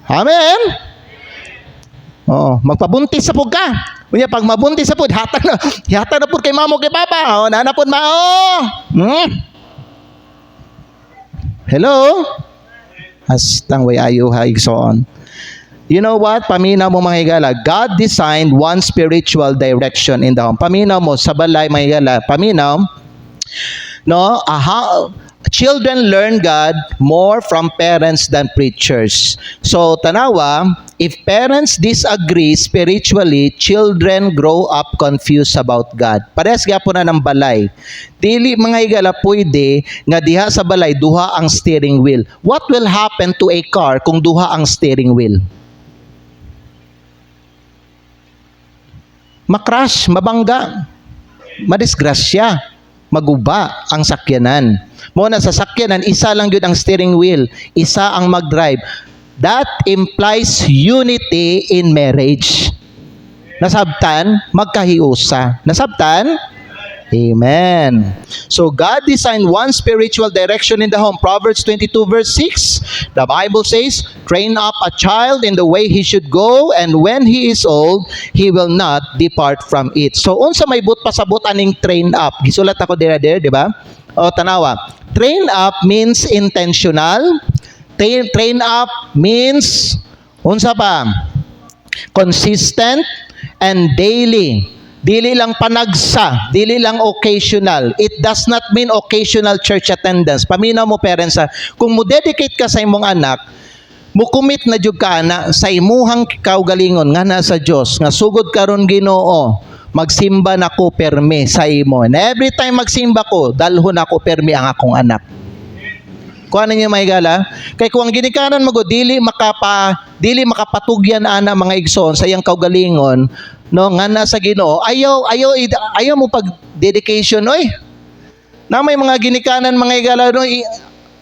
Amen? Magpabuntis sa pugka. Unya pag mabuntis sa pud, hatag na pud kay mamo kay papa. Nana pud mao. Hello? Hastang way ayo ha igsoon. You know what? Paminaw mo mga higala, God designed one spiritual direction in the home. Paminaw mo sa balay mga higala, paminaw, no? Children learn God more from parents than preachers. So, tanawa, if parents disagree spiritually, children grow up confused about God. Parehas gyapon na ng balay. Dili mga higala pwede nga diha sa balay duha ang steering wheel. What will happen to a car kung duha ang steering wheel? Makrash, mabangga, madisgrasya, maguba ang sakyanan. Muna sa sakyanan, isa lang yun ang steering wheel, isa ang mag-drive. That implies unity in marriage. Nasabtan, magkahiusa. Nasabtan? Amen. So God designed one spiritual direction in the home. Proverbs 22 verse 6, the Bible says, train up a child in the way he should go, and when he is old, he will not depart from it. So unsa may but pasabot aning train up? Gisulat ako dira, di ba? O tanawa. Train up means intentional. Train up means unsa pa? Consistent and daily. Dili lang panagsa, dili lang occasional. It does not mean occasional church attendance. Paminaw mo parents, kung mo dedicate ka sa imong anak, mo commit na jud ka ana sa imuhang kaugalingon nga nasa Dios, nga sugod karon Ginoo, magsimba nako permi sa imo. And every time magsimba ko, dalhon ako permi ang akong anak. Kuha ninyo may gala, kay kung ang ginikanan mo dili makapatugyan ana mga igsoon sa iyang kaugalingon, no, nga nasa Ginoo, ayaw mo pag dedication oy. Na may mga ginikanan mga higala no,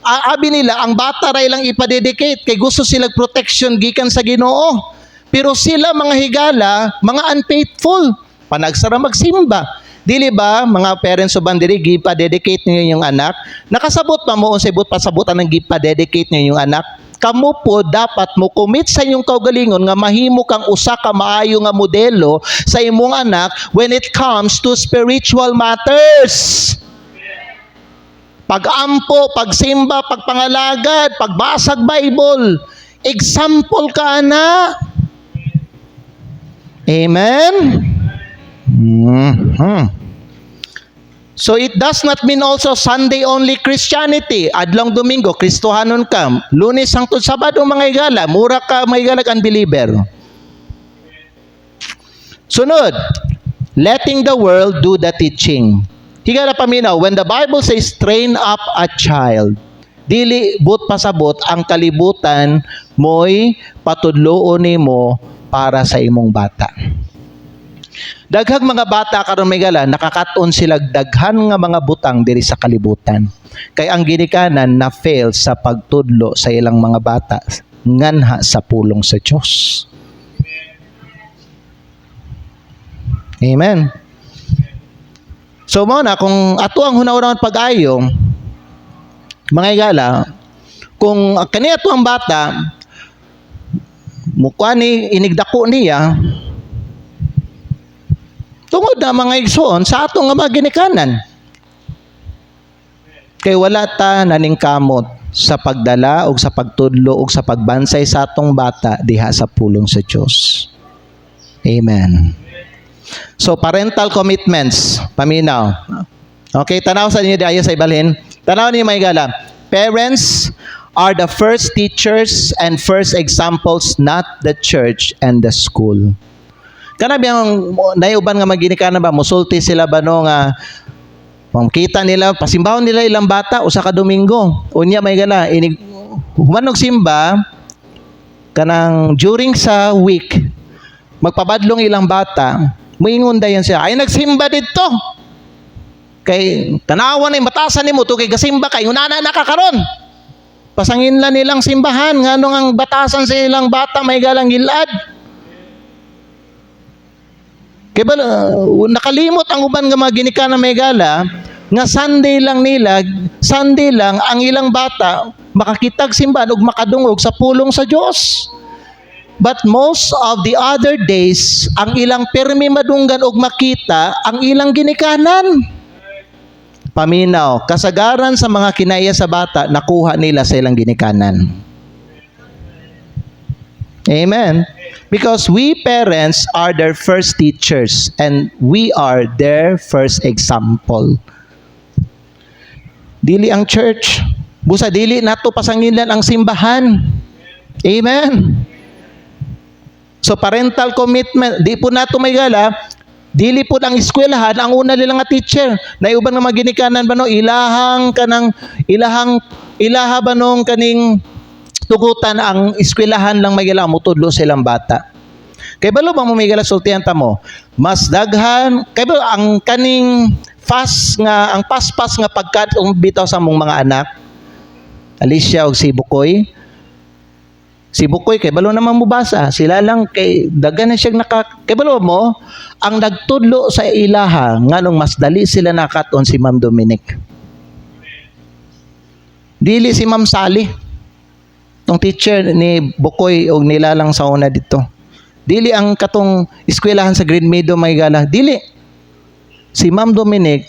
abi nila ang bata ray lang ipa-dedicate kay gusto sila protection gikan sa Ginoo. Pero sila mga higala, mga unfaithful, panagsara magsimba. Dili ba mga parents uban diri gipa-dedicate niyo yung anak? Nakasabot pa mo unsay but pasabutan ng gipa-dedicate niyo yung anak? Kamo po dapat mo commit sa inyong kaugalingon nga mahimo kang usa ka maayo nga modelo sa imong anak when it comes to spiritual matters. Pag-ampo, pagsimba, pagpangalagad, pagbasag Bible. Example ka ana. Amen? So it does not mean also Sunday only Christianity. Adlong Domingo, Kristohanon ka. Lunes hangtod Sabado mga higala, mura ka mga higala unbeliever. Sunod, letting the world do the teaching. Higala paminaw, when the Bible says train up a child, dili but pasabot ang kalibutan mo'y patudloon nimo para sa imong bata. Daghang mga bata karon may gala nakakaton sila daghan nga mga butang diri sa kalibutan. Kay ang ginikanan na fail sa pagtudlo sa ilang mga bata nganha sa pulong sa Dios. Amen. So mo na kung ato ang hunaw-hunaw pag-ayo mga igala, kung kani ato ang bata mukha ni inigdako niya tungod na mga igsoon sa atong nga mga ginikanan. Kay wala ta naningkamot sa pagdala o sa pagtudlo o sa pagbansay sa atong bata diha sa pulong sa Dios. Amen. So parental commitments, paminaw. Okay, tanaw sa inyo diya sa ibalhin. Tanaw niyo mga igala. Parents are the first teachers and first examples, not the church and the school. Kanabi ang naiuban nga maginikanan ba, musulti sila ba no nga makita nila, pasimbahon nila ilang bata usa ka Domingo. Unya may gala, humanog simba kanang during sa week, magpabadlong ilang bata, muingon dayon siya, ay nagsimba dito. Kay tanawan ay batasan nimo to kay gasimba kay unana nakakaron. Pasangin lang nilang simbahan nganong ang batasan sa ilang bata may galang gilad. Kaya ba, nakalimot ang uban nga mga ginikanan may gala, nga Sunday lang ang ilang bata makakitag simbahan ug makadungog sa pulong sa Dios. But most of the other days, ang ilang permi madunggan ug makita ang ilang ginikanan. Paminaw, kasagaran sa mga kinaiya sa bata, nakuha nila sa ilang ginikanan. Amen. Because we parents are their first teachers and we are their first example. Dili ang church. Busa dili nato pasanginlan ang simbahan. Amen. So parental commitment, di po nato may gala, dili po ang eskwelahan ang una nila nga teacher. Naiuban nga maginikanan ba no ilaha ba nung kaning tugutan ang eskwelahan lang may gala mutudlo sa ilang bata. Kay balo ba mo may gala sultihan ta mo? Mas daghan kay balo ang kaning ang paspas nga pagkatong bitaw sa mong mga anak. Alicia og si Bukoy. Si Bukoy kay balo naman mubasa. Sila lang kay daghan na siya kay balo mo ang nagtudlo sa ilaha nganong mas dali sila nakaton si Ma'am Dominic. Dili si Ma'am Sally. Tong teacher ni Bukoy og nilalang sa una dito. Dili ang katong eskwelahan sa Green Meadow may gala. Dili. Si Ma'am Dominic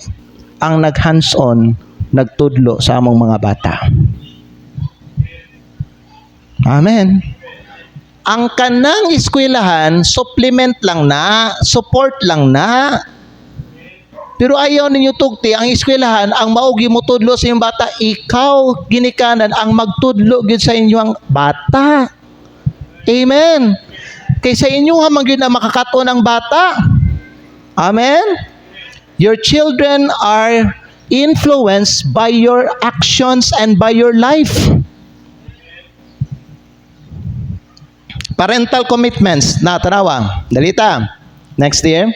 ang nag-hands-on, nagtudlo sa among mga bata. Amen. Ang kanang eskwelahan, supplement lang na, support lang na. Pero ayaw ninyo tugti, ang eskwelahan, ang maugi mo tudlo sa inyong bata, ikaw, ginikanan, ang magtudlo gyud sa inyong bata. Amen. Kay sa inyo ha, magyud na makakaton ang bata. Amen. Your children are influenced by your actions and by your life. Parental commitments. Tanawa. Dalita. Next year.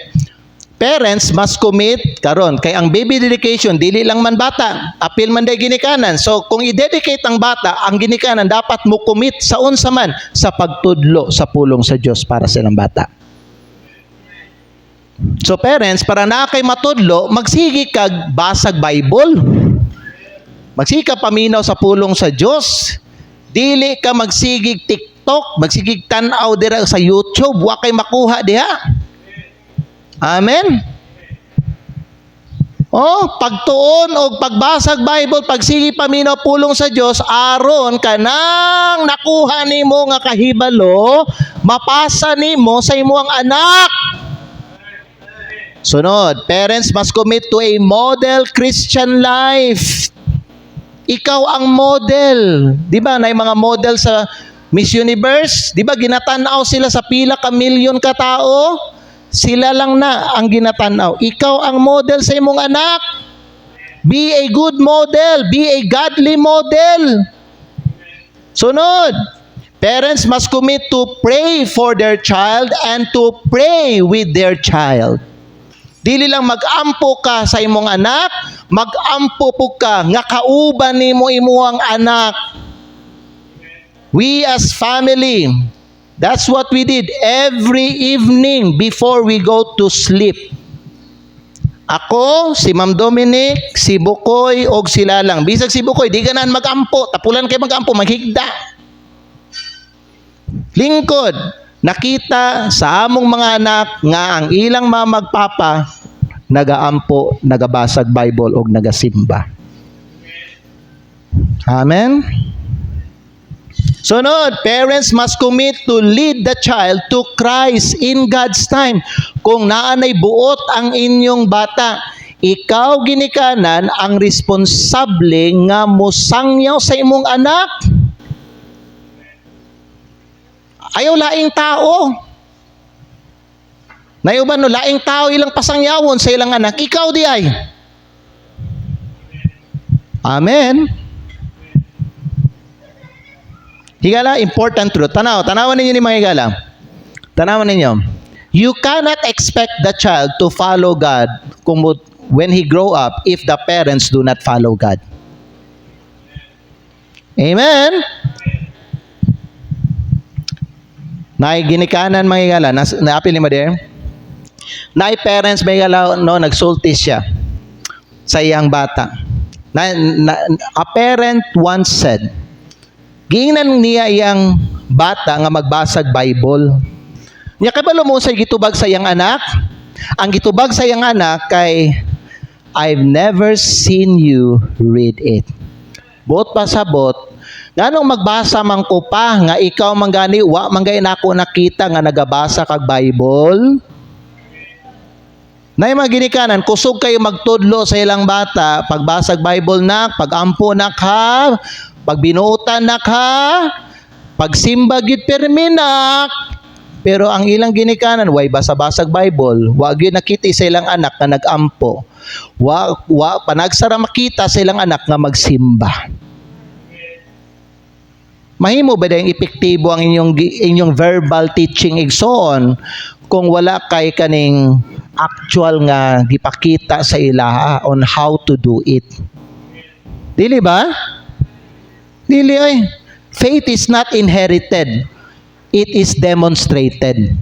Parents must commit karon kay ang baby dedication dili lang man bata, apil man day ginikanan. So kung i-dedicate ang bata, ang ginikanan dapat mo commit sa unsa man sa pagtudlo sa pulong sa Dios para sa ilang bata. So parents, para na kay matudlo, magsigi kag basag Bible. Magsigi ka paminaw sa pulong sa Dios. Dili ka magsigig TikTok, magsigig tan-aw dira sa YouTube, wa kay makuha diha. Amen. Pagtuon o pagbasag Bible, pagsigi paminaw pulong sa Dios, aron kanang nakuha nimo nga kahibalo, mapasa nimo sa imong anak. Sunod, parents must commit to a model Christian life. Ikaw ang model. Di ba, na yung mga model sa Miss Universe? Di ba, ginatanaw sila sa pila ka milyon ka tao? Sila lang na ang ginatanaw. Ikaw ang model sa imong anak. Be a good model. Be a godly model. Sunod, parents must commit to pray for their child and to pray with their child. Dili lang mag-ampo ka sa imong anak, mag-ampo po ka nga kauban nimo imuang anak. We as family, that's what we did every evening before we go to sleep. Ako, si Ma'am Dominic, si Bukoy, og sila lang. Bisag si Bukoy, di ganan mag-ampo. Tapulan kay mag-ampo, maghigda. Lingkod, nakita sa among mga anak nga ang ilang mga magpapa nagaampo, nagabasag Bible og nagasimba. Amen? Sunod, parents must commit to lead the child to Christ in God's time. Kung naanay buot ang inyong bata, ikaw ginikanan ang responsable nga musangyaw sa imong anak. Ayaw laing tao. Nayuban no, laing tao ilang pasangyawon sa ilang anak. Ikaw di ay. Amen. Higala, important truth. Tanawan ninyo ni mga higala. Tanawan ninyo. You cannot expect the child to follow God when he grow up if the parents do not follow God. Amen? Naay ginikanan mga higala. Naapil ni Mader? Naay parents mga higala, no, nagsulti siya sa iyang bata. A parent once said, giingnan niya iyang bata nga magbasag Bible. Nya kabalo mo sa gitubag sa iyang anak? Ang gitubag sa iyang anak kay, I've never seen you read it. Bot pa sabot, nganong magbasa man ko pa nga ikaw manggani wa manggay nako nakita nga nagabasa kag Bible? Nay mga ginikanan, kusog kayo magtudlo sa ilang bata, pagbasag Bible nak, pagampo nak ha, pagbinuutan nak ha, pagsimba gid perminak. Pero ang ilang ginikanan, way basa-basag Bible, wa gyud nakita sa ilang anak nga nagampo. Wa panagsara makita sa ilang anak nga magsimba. Mahimo ba dayang epektibo ang inyong verbal teaching igsoon kung wala kay kaning actual nga gipakita sa ilaha on how to do it? Dili ba? Dili ay. Faith is not inherited. It is demonstrated.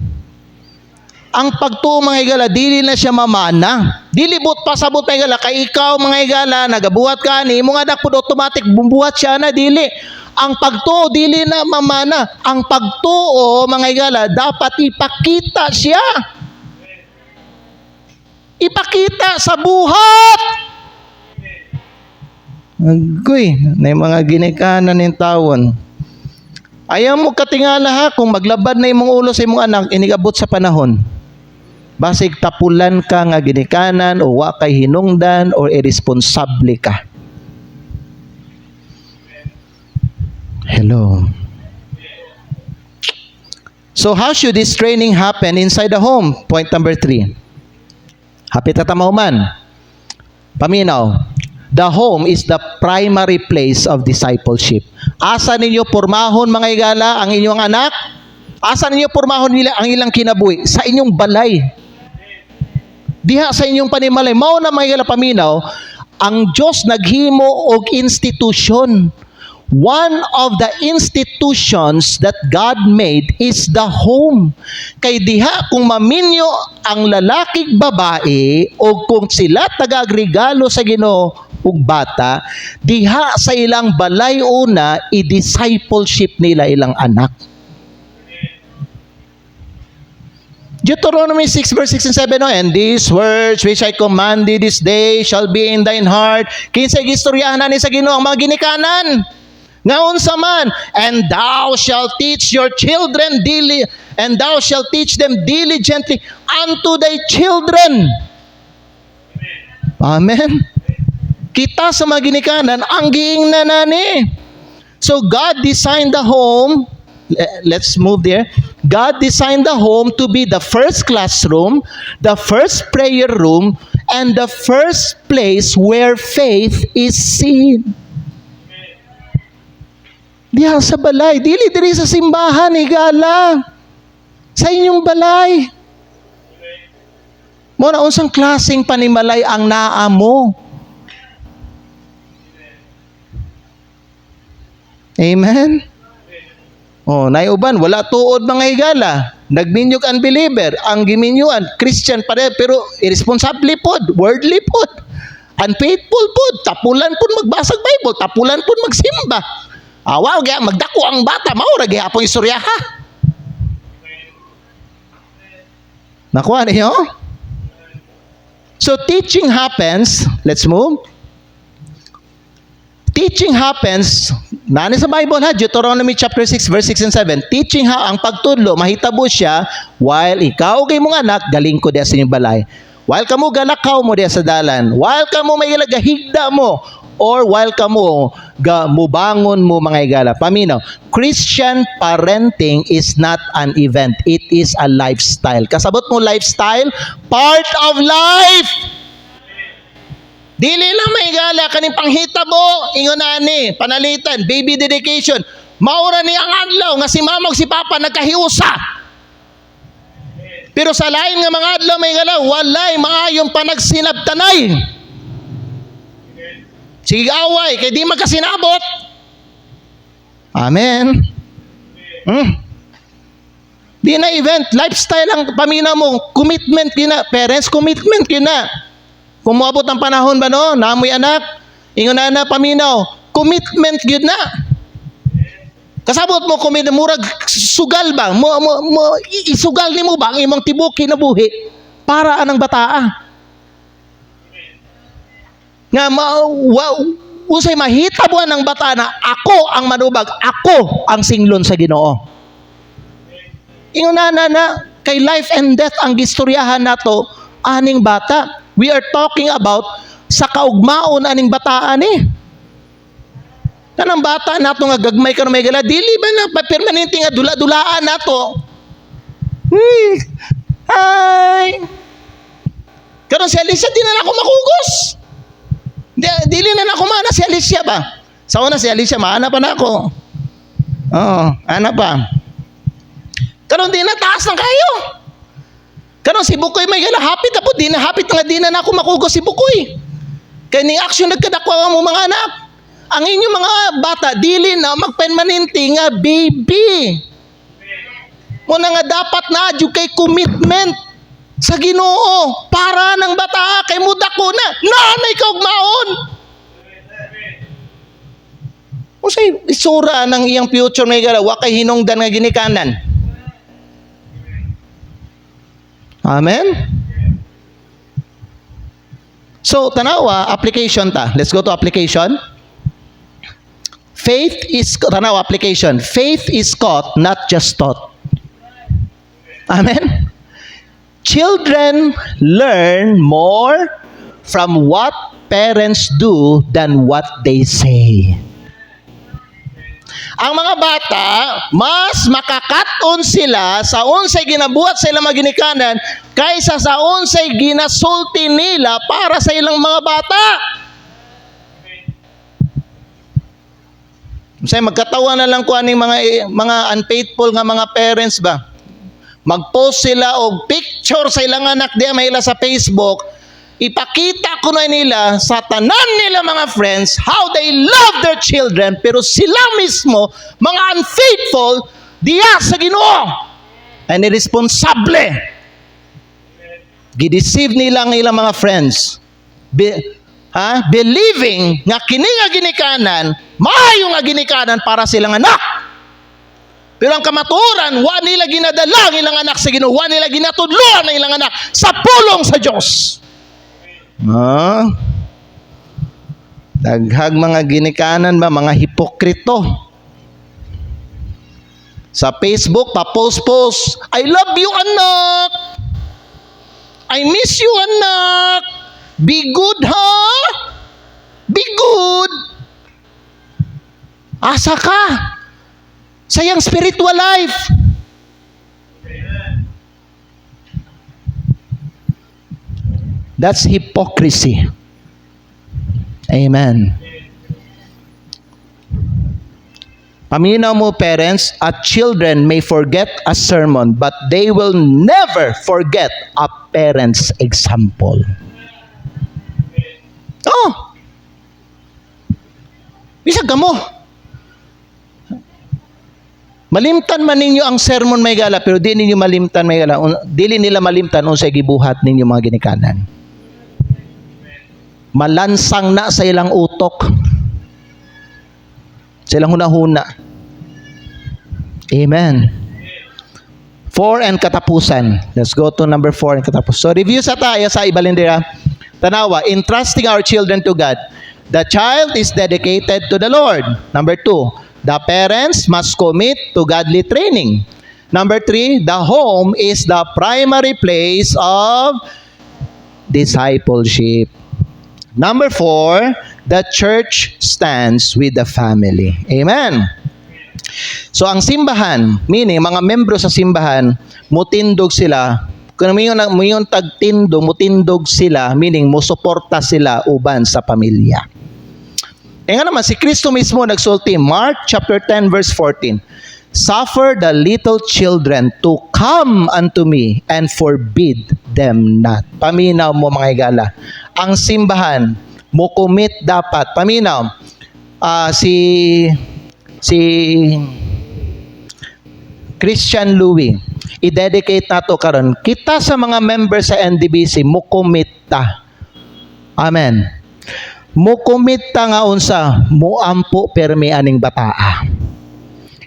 Ang pagtuo mga higala, dili na siya mamana. Dili but pasabot mga higala, kay ikaw mga higala, nagabuhat ka ni, mga anak po automatic, bumbuhat siya na, dili. Ang pagtuo, dili na mamana. Ang pagtuo, mga higala, dapat ipakita siya. Ipakita sa buhat. Agoy, na mga ginikanan ng tawon. Ayaw mo katingala ha, kung maglabad na imong ulo sa imong anak, inigabot sa panahon. Basig tapulan ka nga ginikanan o wa kay hinungdan o irresponsable ka. Hello. So how should this training happen inside the home? Point number 3. Hapit at tamahuman. Paminaw. The home is the primary place of discipleship. Asa ninyo pormahon mga higala ang inyong anak? Asa ninyo pormahon nila ang ilang kinabuhi? Sa inyong balay. Diha sa inyong panimalay. Mao na mga higala paminaw, ang Diyos naghimo og institusyon. One of the institutions that God made is the home. Kay diha kung maminyo ang lalaking babae o kung sila tagagregalo sa Ginoo ug bata, diha sa ilang balay una i-discipleship nila ilang anak. Deuteronomy 6 verse 6 and 7, and these words which I command thee this day shall be in thine heart. Kinsay gistoryahan ni sa Ginoo ang mga ginikanan. Ngaon sa man, and thou shalt teach your children and thou shalt teach them diligently unto thy children. Amen. Kita sa mga ginikanan, ang giingnan nani. So God designed the home, let's move there. God designed the home to be the first classroom, the first prayer room, and the first place where faith is seen. Diha sa balay, dili sa simbahan, higala. Sa inyong balay. Muna unsang klaseng panimalay ang naa mo. Amen? Naiuban, wala tuod mga higala. Nagminyog unbeliever. Ang giminyuan, Christian pa rin, pero irresponsible pod, worldly pod. Unfaithful pod, tapulan pod magbasag Bible, tapulan pod magsimba. Wow, magdako ang bata, maura gihapon istoryaha. Nakuha niyo? So teaching happens, let's move. Teaching happens, nani sa Bible ha, Deuteronomy chapter 6 verse 6 and 7. Teaching ang pagtudlo, mahitabo siya, while ikaw kay mong anak, galing ko diya sa inyong balay. While kamo galakaw mo diya sa dalan, while kamo may gahigda mo, or while kamo mubangon mo mga higala. Paminaw, Christian parenting is not an event, it is a lifestyle. Kasabot mo lifestyle, part of life. Dili lang may higala, kaning panghitabo, ingon ani, panalitan, baby dedication. Maura ni ang adlaw nga si mama ug si papa nagkahiusa. Pero sa lain nga mga adlaw may higala, walay maayong panagsinabtanay. Sige away, kay di magkasinabot. Amen. Di na event, lifestyle ang pamina mo, commitment kina, parents commitment kina. Kung moabot ang panahon ba no, namoy anak, ingon na paminaw, commitment gyud na. Kasabot mo murag sugal ba? Isugal nimo ba ang imong tibuok kinabuhi para anang bataa? Nga usay mahitabuan ng bata na ako ang manubag, ako ang singlon sa Ginoo. Ingon na kay life and death ang gistoryahan nato aning bata. We are talking about sa kaugmaon aning bataan eh. Kanang bata nato nga gagmay ka may gala, dili ba na permanente nga dula-dulaan nato? Hi. Karon si Alicia di na ako makugos. Dili na ako maana si Alicia ba? Sa una si Alicia maana pa na ako. Ana pa. Karon di na taas ng kayo. Karon si Bukoy may gala hapit na po, di na hapit nga di na ako makugos si Bukoy. Kaya ni action nagkadakwa mo mga anak. Ang inyong mga bata, dili na magpermanente nga baby. Muna nga dapat na kay commitment sa Ginoo para ng bata kay mudako na nanay ka ugmaon. Usay isura ng iyang future may gala wa kay hinungdan nga ginikanan. Amen? So, tanawa, application ta. Let's go to application. Tanawa, application. Faith is caught, not just taught. Amen? Children learn more from what parents do than what they say. Ang mga bata, mas makakaton sila sa unsay ginabuhat sa ilang mga ginikanan kaysa sa unsay ginasulti nila para sa ilang mga bata. Say magkatawa na lang ko aning mga unfaithful nga mga parents ba. Mag-post sila og picture sa ilang anak diya may ila sa Facebook. Ipakita ko na nila sa tanan nila mga friends how they love their children pero sila mismo mga unfaithful diya sa Ginoo. And irresponsible. Gideceive nila ang ilang mga friends. Believing nga kini nga ginikanan, maayo nga ginikanan para silang anak. Pero ang kamaturan, wa nila ginadala ang ilang anak sa Ginoo, wa nila ginatudloan ang ilang anak sa pulong sa Dios. Daghag mga ginikanan ba, mga hipokrito. Sa Facebook, pa-post, I love you anak. I miss you anak. Be good ha. Be good. Asa ka? Sayang spiritual life. That's hypocrisy. Amen. Paminaw mo, parents, at children may forget a sermon, but they will never forget a parent's example. Oh! Bisag ka mo. Malimtan man ninyo ang sermon may gala, pero di ninyo malimtan may gala. Dili nila malimtan unsay gibuhat ninyo mga ginikanan. Malansang na sa ilang utok. Sa ilang hunahuna. Amen. 4 and katapusan. Let's go to number 4 and katapusan. So review sa tayo sa ibalindera. Tanawa, entrusting our children to God. The child is dedicated to the Lord. Number 2, the parents must commit to godly training. Number 3, the home is the primary place of discipleship. Number 4, the church stands with the family. Amen. So ang simbahan, meaning mga membro sa simbahan, mutindog sila. Kung mayon tagtindo, mutindog sila, meaning musuporta sila uban sa pamilya. E nga naman, si Kristo mismo nagsulti, Mark chapter 10 verse 14, suffer the little children to come unto me and forbid them not. Paminaw mo mga higala. Ang simbahan, mukumit dapat. Paminaw, si Christian Louis, i-dedicate nato karon. Kita sa mga members sa NDBC, mukumit ta. Amen. Mukumit ta nga unsa, muampo permi aning bataa.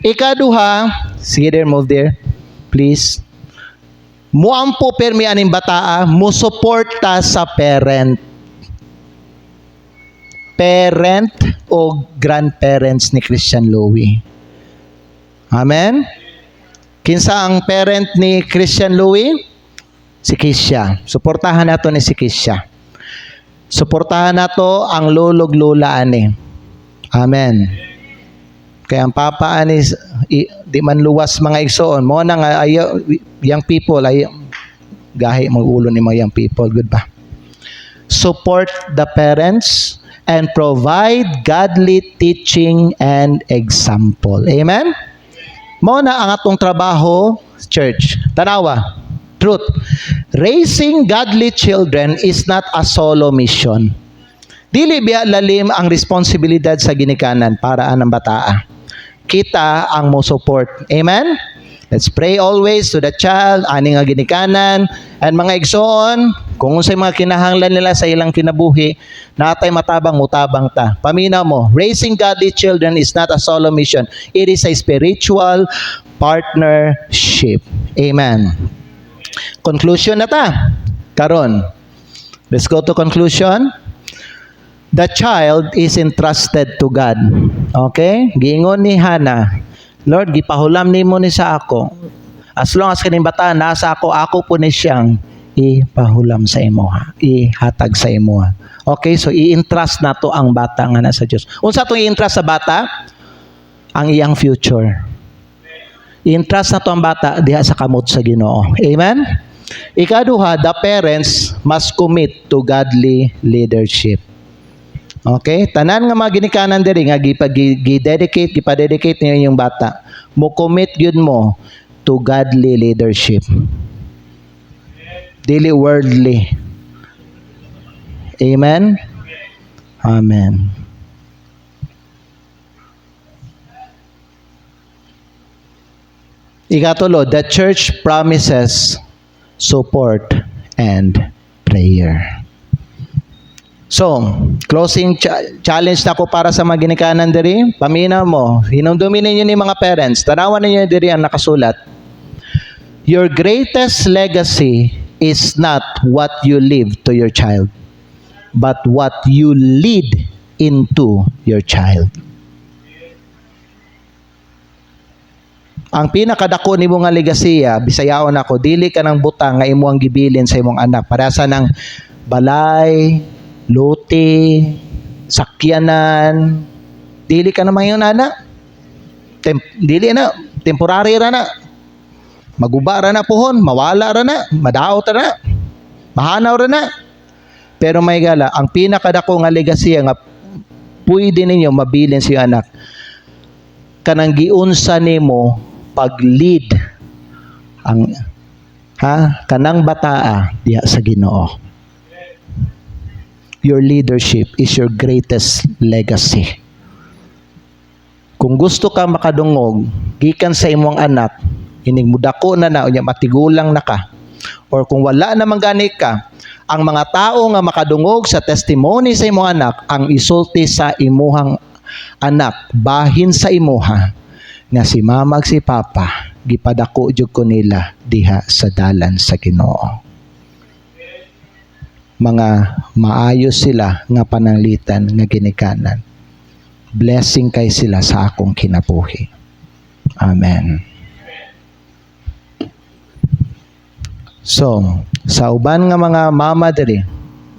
Ikaduha, sige there, move there, please. Muampo permi aning bataa, musuporta sa parent o grandparents ni Christian Louis. Amen? Kinsa ang parent ni Christian Louis? Si Kisha. Suportahan nato ni si Kisha. Suportahan nato ang lulog-lula ani. Amen. Kaya ang papa ani di man luwas mga igsoon mo na nga young people ay gahi mag-ulo ni mga young people, good ba? Support the parents and provide godly teaching and example. Amen? Mo na ang atong trabaho, church. Tanawa, truth. Raising godly children is not a solo mission. Dili biya lalim ang responsibilidad sa ginikanan para anang bataa. Kita ang mo support. Amen? Let's pray always to the child, ani nga ginikanan, and mga igsoon, kung unsay mga kinahanglan nila sa ilang kinabuhi, natay matabang mutabang ta. Paminaw mo, raising godly children is not a solo mission. It is a spiritual partnership. Amen. Conclusion na ta. Karon. Let's go to conclusion. The child is entrusted to God. Okay? Giingon ni Hannah, Lord, gipahulam nimo ni sa ako. As long as kaning bata nasa ako po ni siyang ipahulam sa imuha, ihatag sa imuha. Okay, so i-entrust nato ang bata nga nasa Dios. Unsa tong i-entrust sa bata? Ang iyang future. I-entrust nato ang bata diha sa kamot sa Ginoo. Amen. Ikaduha, the parents must commit to godly leadership. Okay? Tanan nga mga ginikanan diri nga gipa-dedicate niyo yung bata. Mo commit gyud mo to godly leadership. Dili worldly. Amen? Amen. Ikatulo, the church promises support and prayer. So, closing challenge na ko para sa mga ginikanan diri. Paminaw mo, hinumdumin ninyo ni mga parents, tanawan ninyo diri ang nakasulat. Your greatest legacy is not what you leave to your child, but what you lead into your child. Ang pinakadako nimo nga legasiya, bisayaon ako, dili ka nang butang nga imo ang gibilin sa imong anak. Parasa ng balay, lote, sakyanan, dili ka naman yung anak. Dili na, temporary ra na. Maguba ra na pohon, mawala ra na, madaot ra na, mahanaw ra na. Pero may gala, ang pinakadako nga legacy nga pwede ninyo mabilin siya anak, kanang giunsa nimo pag-lead ang kanang bataa diha sa Ginoo. Your leadership is your greatest legacy. Kung gusto ka makadungog gikan sa imong anak, ining mudako na unya matigulang na ka, or kung wala namang gani ka, ang mga tao nga makadungog sa testimony sa imong anak, ang isulti sa imuhang anak, bahin sa imuha, nga si mama ag si papa, gipadako jud ko nila diha sa dalan sa Ginoo. Mga maayos sila nga pananglitan nga ginikanan. Blessing kay sila sa akong kinabuhi. Amen. So, sa uban nga mga mama diri,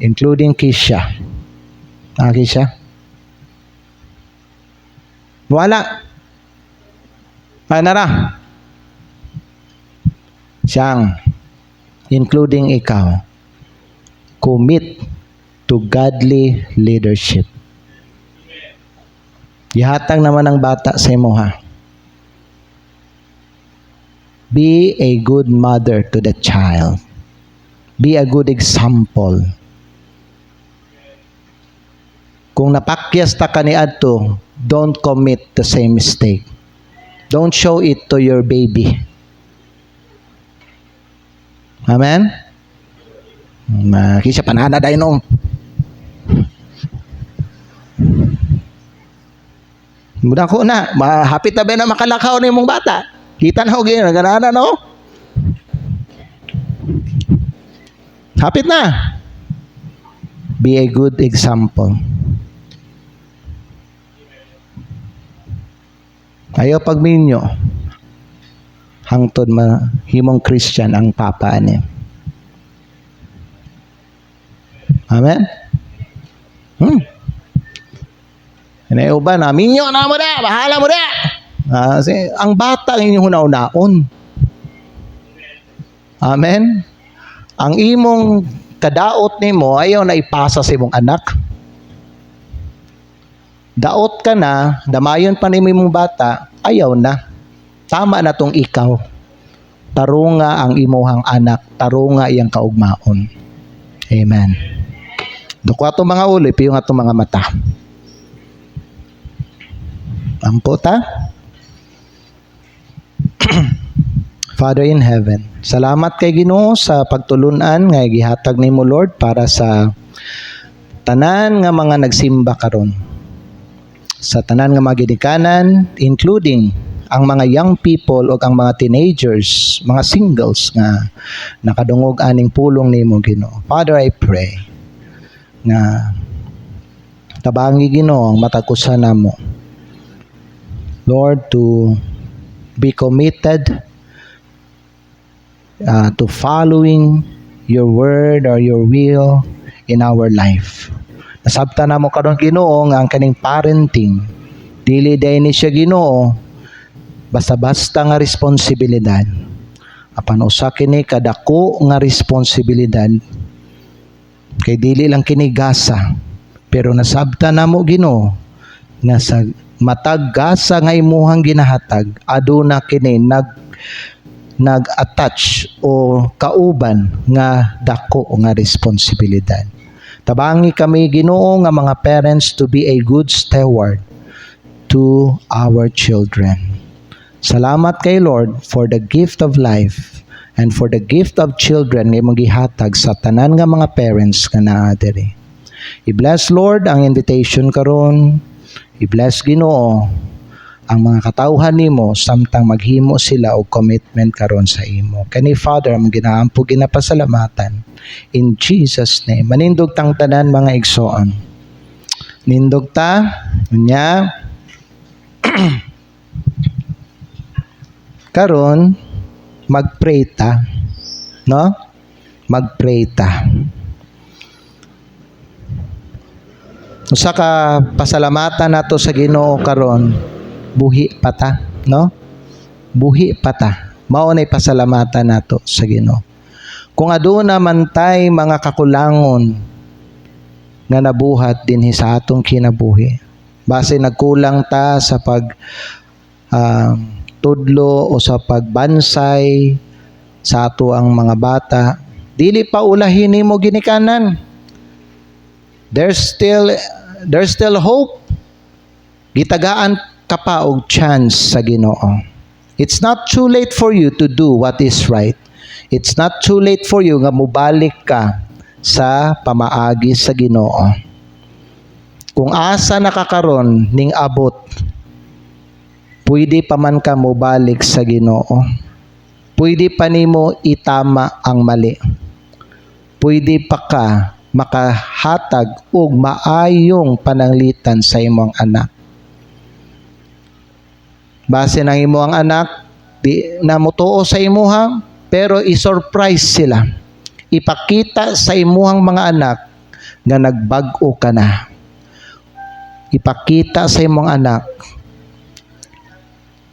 including Kisha. Kisha? Wala. Panara. Siyang, including ikaw, commit to godly leadership. Ihatag naman ang bata sa imo ha. Be a good mother to the child. Be a good example. Kung napakyas ta kaniadto, don't commit the same mistake. Don't show it to your baby. Amen? Kisha panana dahil no. Muda ko na, hapit na ba na makalakaw na imong bata? Kita na ho gano'n, ganana no? Hapit na. Be a good example. Ayaw pagminyo. Hangtod himong Christian ang papa ani. Amen? Inayuban na, minyo na mo da, bahala mo da. Ang bata ang inyong hunaon. Amen? Ang imong kadaot nimo ayaw na ipasa sa imong anak. Daot ka na, damayon pa nimo imong bata, ayaw na. Tama na tong ikaw. Tarunga ang imuhang anak, tarunga iyang kaugmaon. Amen. Dukwa itong mga ulo, ipiyo nga itong mga mata. Ampo ta? Father in heaven, salamat kay Ginoo sa pagtulunan nga gihatag nimo Lord para sa tanan nga mga nagsimba karon. Sa tanan nga mga ginikanan, including ang mga young people o ang mga teenagers, mga singles nga nakadungog aning pulong nimo Ginoo. Father, I pray nga tabangi Ginoo ang matagusan namo. Lord, to be committed to following your word or your will in our life. Nasabta na mo karon Ginoo nga ang kaning parenting dili day ni siya Ginoo basta-basta nga responsibilidad. Apan usa kini kadako nga responsibilidad kay dili lang kini gasa, pero nasabta na mo Ginoo nga sa matag gasa nga imuhang ginahatag aduna kini nag-attach o kauban nga dako nga responsibilidad. Tabangi kami Ginoo nga mga parents to be a good steward to our children. Salamat kay Lord for the gift of life and for the gift of children nga imong gihatag sa tanan nga mga parents nga naa diri. I-bless Lord ang invitation karon. I-bless Ginoo ang mga katawhan nimo samtang maghimo sila og commitment karon sa imo. Kani Father, ang ginaampo ginapasalamatan. In Jesus name, manindog tang tanan mga igsoon. Nindog ta, unya. Karon mag-pray ta, no? Mag-pray ta. Usa ka pasalamatan nato sa Ginoo karon, buhi pa ta, no? Buhi pa ta. Mao nay pasalamatan nato sa Ginoo. Kung aduna man tay mga kakulangon nga nabuhat dinhi sa atong kinabuhi. Base nagkulang ta sa pag tudlo o sa pagbansay sa ato ang mga bata, dili pa ulahin nimo ginikanan. There's still hope. Gitagaan ka pa og chance sa Ginoo. It's not too late for you to do what is right. It's not too late for you nga mubalik ka sa pamaagi sa Ginoo. Kung asa nakakaron ning abot, pwede pa man ka mubalik sa Ginoo. Pwede pa nimo itama ang mali. Pwede pa ka makahatag og maayong pananglitan sa imong anak. Base ng imong anak, di na mutuo sa imuha, pero i-surprise sila. Ipakita sa imuhang mga anak nga nagbag-o ka na. Ipakita sa imong anak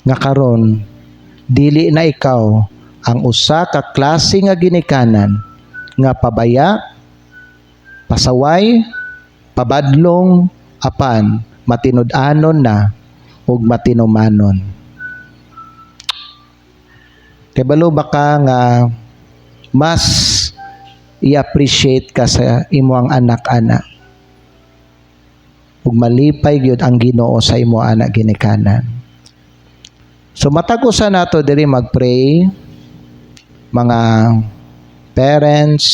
nga karon dili na ikaw ang usa ka klase nga ginikanan nga pabaya, pasaway, pabadlong, apan matinud-anon na ug matinumanon. Kabalo ba ka nga mas i-appreciate ka sa imong anak-anak ug malipay gyud ang Ginoo sa imo anak ginikanan. So matag usa nato diri magpray, mga parents,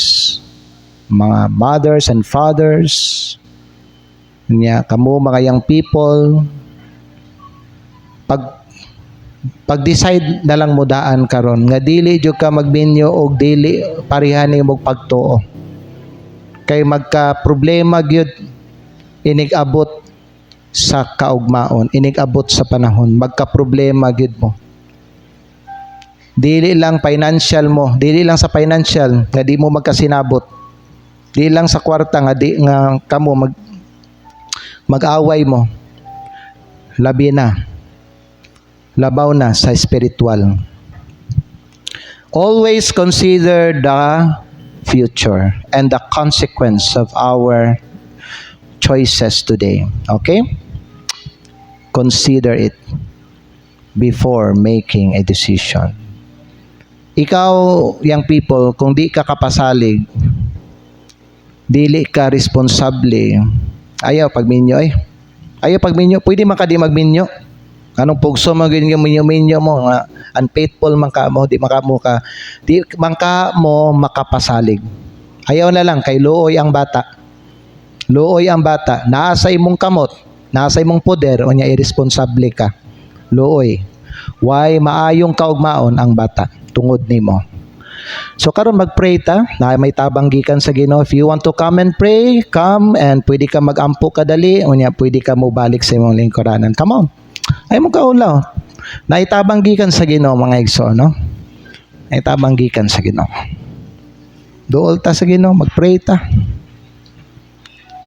mga mothers and fathers, nya kamo mga young people, pag-decide na lang mo daan karon nga dili jud ka magbinyo og dili parehan nimo pagtuo. Kay magka problema gyud inig-abot sa kaugmaon, inig-abot sa panahon, magka-problema gyud mo. Dili lang financial mo, dili lang sa financial nga di mo magkasinabot. Dili lang sa kwarta nga di nga kamo mag-away mo. Labi na. Labaw na sa spiritual. Always consider the future and the consequence of our choices today. Okay? Consider it before making a decision. Ikaw, young people, kung di ka kapasalig, dili ka responsable, ayaw pagminyo Ayaw pagminyo, pwede man ka di magminyo. Anong pugso mo minyo mo nga unfaithful man ka mo, di man ka mo makapasalig. Ayaw na lang kay luoy ang bata. Luoy ang bata, nasa imong kamot, nasa imong poder, o niya irresponsable ka. Luoy. Why maayong kaugmaon ang bata tungod nimo. So karon mag-pray ta, na may tabang gikan sa Ginoo. If you want to come and pray, come, and pwede ka mag-ampo kadali, o niya pwede ka mo balik sa imong lingkuranan. Come on. Ay mo kaulaw. Naitabang gikan sa Ginoo mga igso, no? Naitabang gikan sa Ginoo. Duol ta sa Ginoo, mag-pray ta.